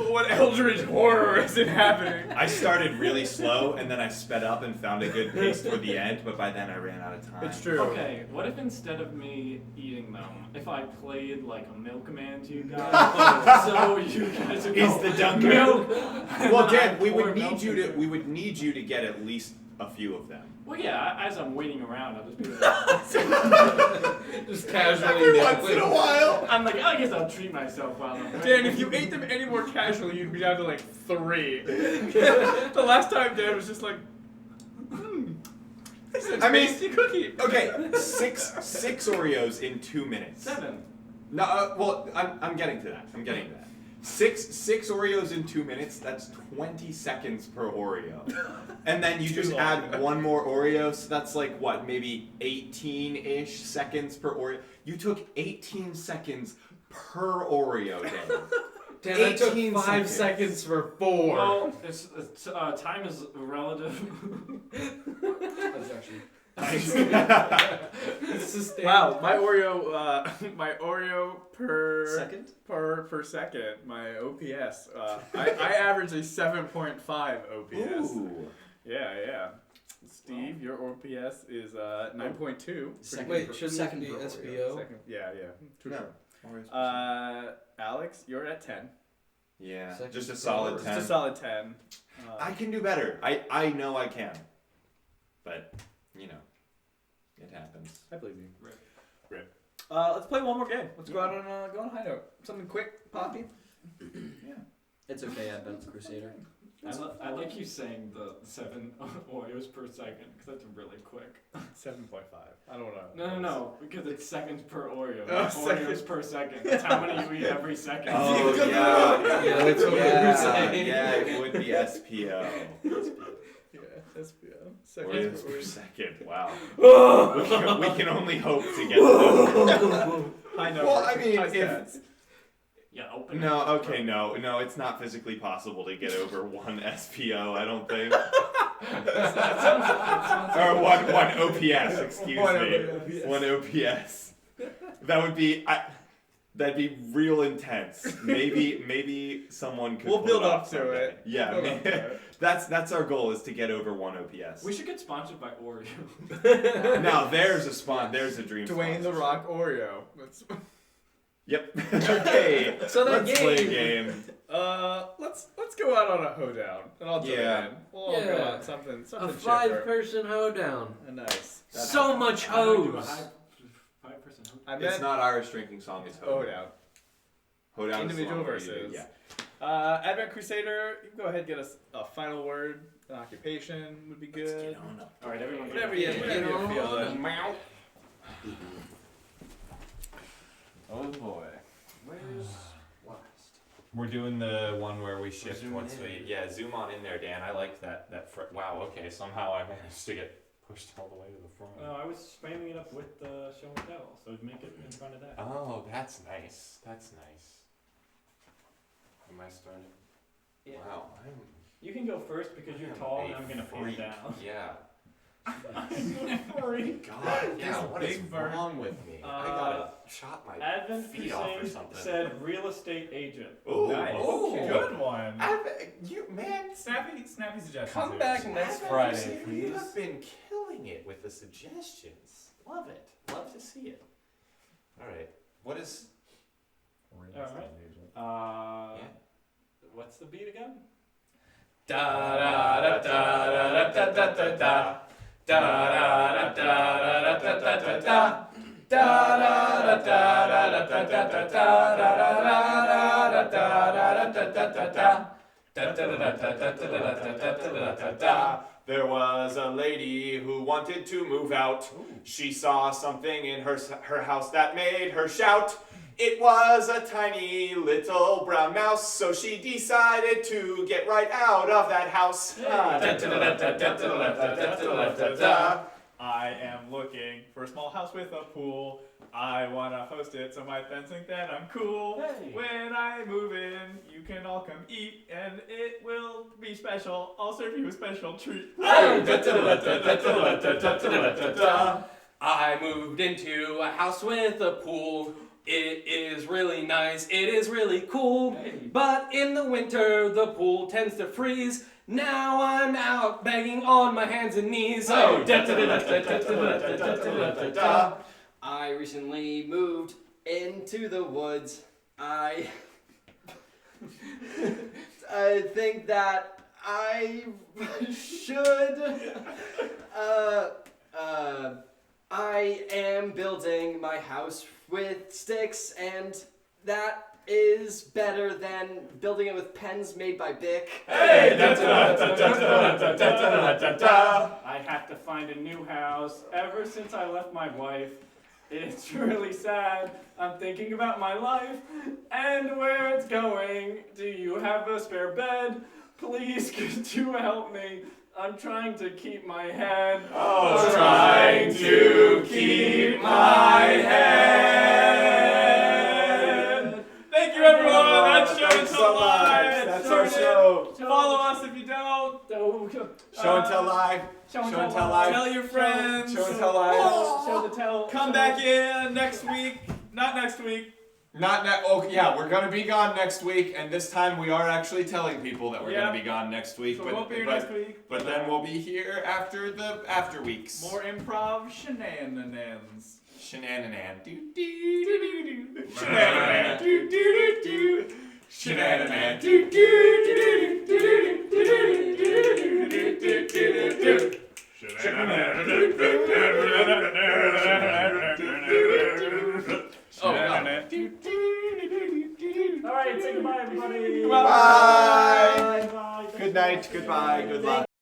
what eldritch horror is it happening? I started really slow and then I sped up and found a good pace toward the end, but by then I ran out of time. It's true. Okay, what if instead of me eating them, if I played like a milkman to you guys, so you guys would He's go, the dunker. milk. Well, Dan, we Pour would milk need into it. we would need you to get at least a few of them. Well, yeah, as I'm waiting around, I'll just be like, Just casually. Every once in a while. I'm like, I guess I'll treat myself while I'm waiting. Dan, if you ate them any more casually, you'd be down to like 3. The last time Dan was just like, it's a I mean- tasty cookie. Okay, six Oreos in 2 minutes. 7. No, well, I'm getting to that. I'm getting to that. Six Oreos in 2 minutes. That's 20 seconds per Oreo, and then you just long. add one more Oreo. So that's like what, maybe 18-ish seconds per Oreo. You took 18 seconds per Oreo, Dan. Dan, I took 18 5 seconds. seconds for 4. Well, it's time is relative. That's actually. Wow, my Oreo per Second? per second, my OPS. I average a 7.5 OPS. Ooh. Yeah. Steve, your OPS is 9.2. Second Wait, per- shouldn't second it be per Oreo. SPO? Second, yeah. True. No. Alex, you're at 10. Yeah, Second just a per solid Oreo. 10. Just a solid 10. I can do better. I know I can, but you know, it happens. I believe you. Rip. Let's play one more game. Let's go out on a high note. Something quick, poppy. Yeah. It's okay, Advent Crusader. I like you saying the 7 Oreos per second because that's really quick. 7.5. I don't know. No, because it's seconds per Oreo. Oh, Not Oreos per second. That's how many you eat every second. Oh yeah, Yeah, that's what we were saying. yeah, it would be SPO. SPO. Words Second. per second. Wow. we can only hope to get those. High number. Well, I mean, high if stats. Yeah, open no, it. okay, no, it's not physically possible to get over one SPO. I don't think. Or one OPS. Excuse me. One OPS. That would be. That'd be real intense. Maybe someone could. We'll pull build it up off to someday. it. Yeah, Build up to it. that's our goal is to get over one OPS. We should get sponsored by Oreo. Now there's a dream. Dwayne the sponsorship. Rock Oreo. Yep. Okay. So that let's play a game. game. Let's go out on a hoedown, and I'll join Yeah. in. We'll all go Yeah. on something A chipper. 5-person hoedown. Nice. So much I wanna do a hose. high person hope. I It's meant not Irish drinking song. It's Hoedown. hoedown. Hoedown is the Individual one where you do- verses. Yeah. Advent Crusader, you can go ahead and get us a final word. An occupation would be Let's good. get on up. All right, everyone. Whatever get you, up. whatever you on feel. up. Then. Oh boy. Where's last? We're doing the one where we shift Zoom once in. we zoom on in there, Dan. I like that. Wow. Okay. Somehow I managed to get pushed all the way to the front. I was spamming it up with the show and tell, so it'd make it in front of that. Oh, that's nice. That's nice. Am I starting? Yeah. Wow. You can go first because you're I'm tall a and I'm gonna pan freak. down. Yeah. Freak. God. Yeah. What is big bird. wrong with me? I gotta chop my Advent feet off or Crusade something. said real estate agent. Ooh. Nice. Okay. Good one. You man. Snappy suggestions. Come here. back next Friday, You please. have been killing it with the suggestions. Love it. Love to see it. All right. What is? Alright. Yeah. What's the beat again? Da da da da da da da da da. Da da da da da da da da da. Da da da da da da da da da da. There was a lady who wanted to move out. She saw something in her house that made her shout. It was a tiny little brown mouse, so she decided to get right out of that house. I am looking for a small house with a pool. I wanna host it, so my fans think that I'm cool. Hey. When I move in, you can all come eat, and it will be special. I'll serve you a special treat. I moved into a house with a pool. It is really nice, it is really cool. But in the winter, the pool tends to freeze. Now I'm out begging on my hands and knees. Oh, I recently moved into the woods. I think that I should. I am building my house with sticks, and that is better than building it with pens made by Bic. I have to find a new house. Ever since I left my wife, it's really sad. I'm thinking about my life and where it's going. Do you have a spare bed? Please, could you help me? I'm trying to keep my head. Oh, trying to keep my head. Thank you, everyone. That's Show and Tell Live. That's our show. Follow us if you don't. Show and Tell Live. Show and Tell tell Live. Tell your friends. Show and Tell Live. Show the tell. Come back in next week. Not next week. Oh yeah, we're gonna be gone next week, and this time we are actually telling people that we're Yeah. gonna be gone next week. So but we won't be here but, next week. but then we'll be here after the after weeks. More improv shenanigans. Shenaninan. Do do do do do. Shenaninan. Do do do do. Shenaninan. Do do do do do do. Oh, Alright, say goodbye, everybody. Bye. Bye. Good night. Goodbye. Good luck.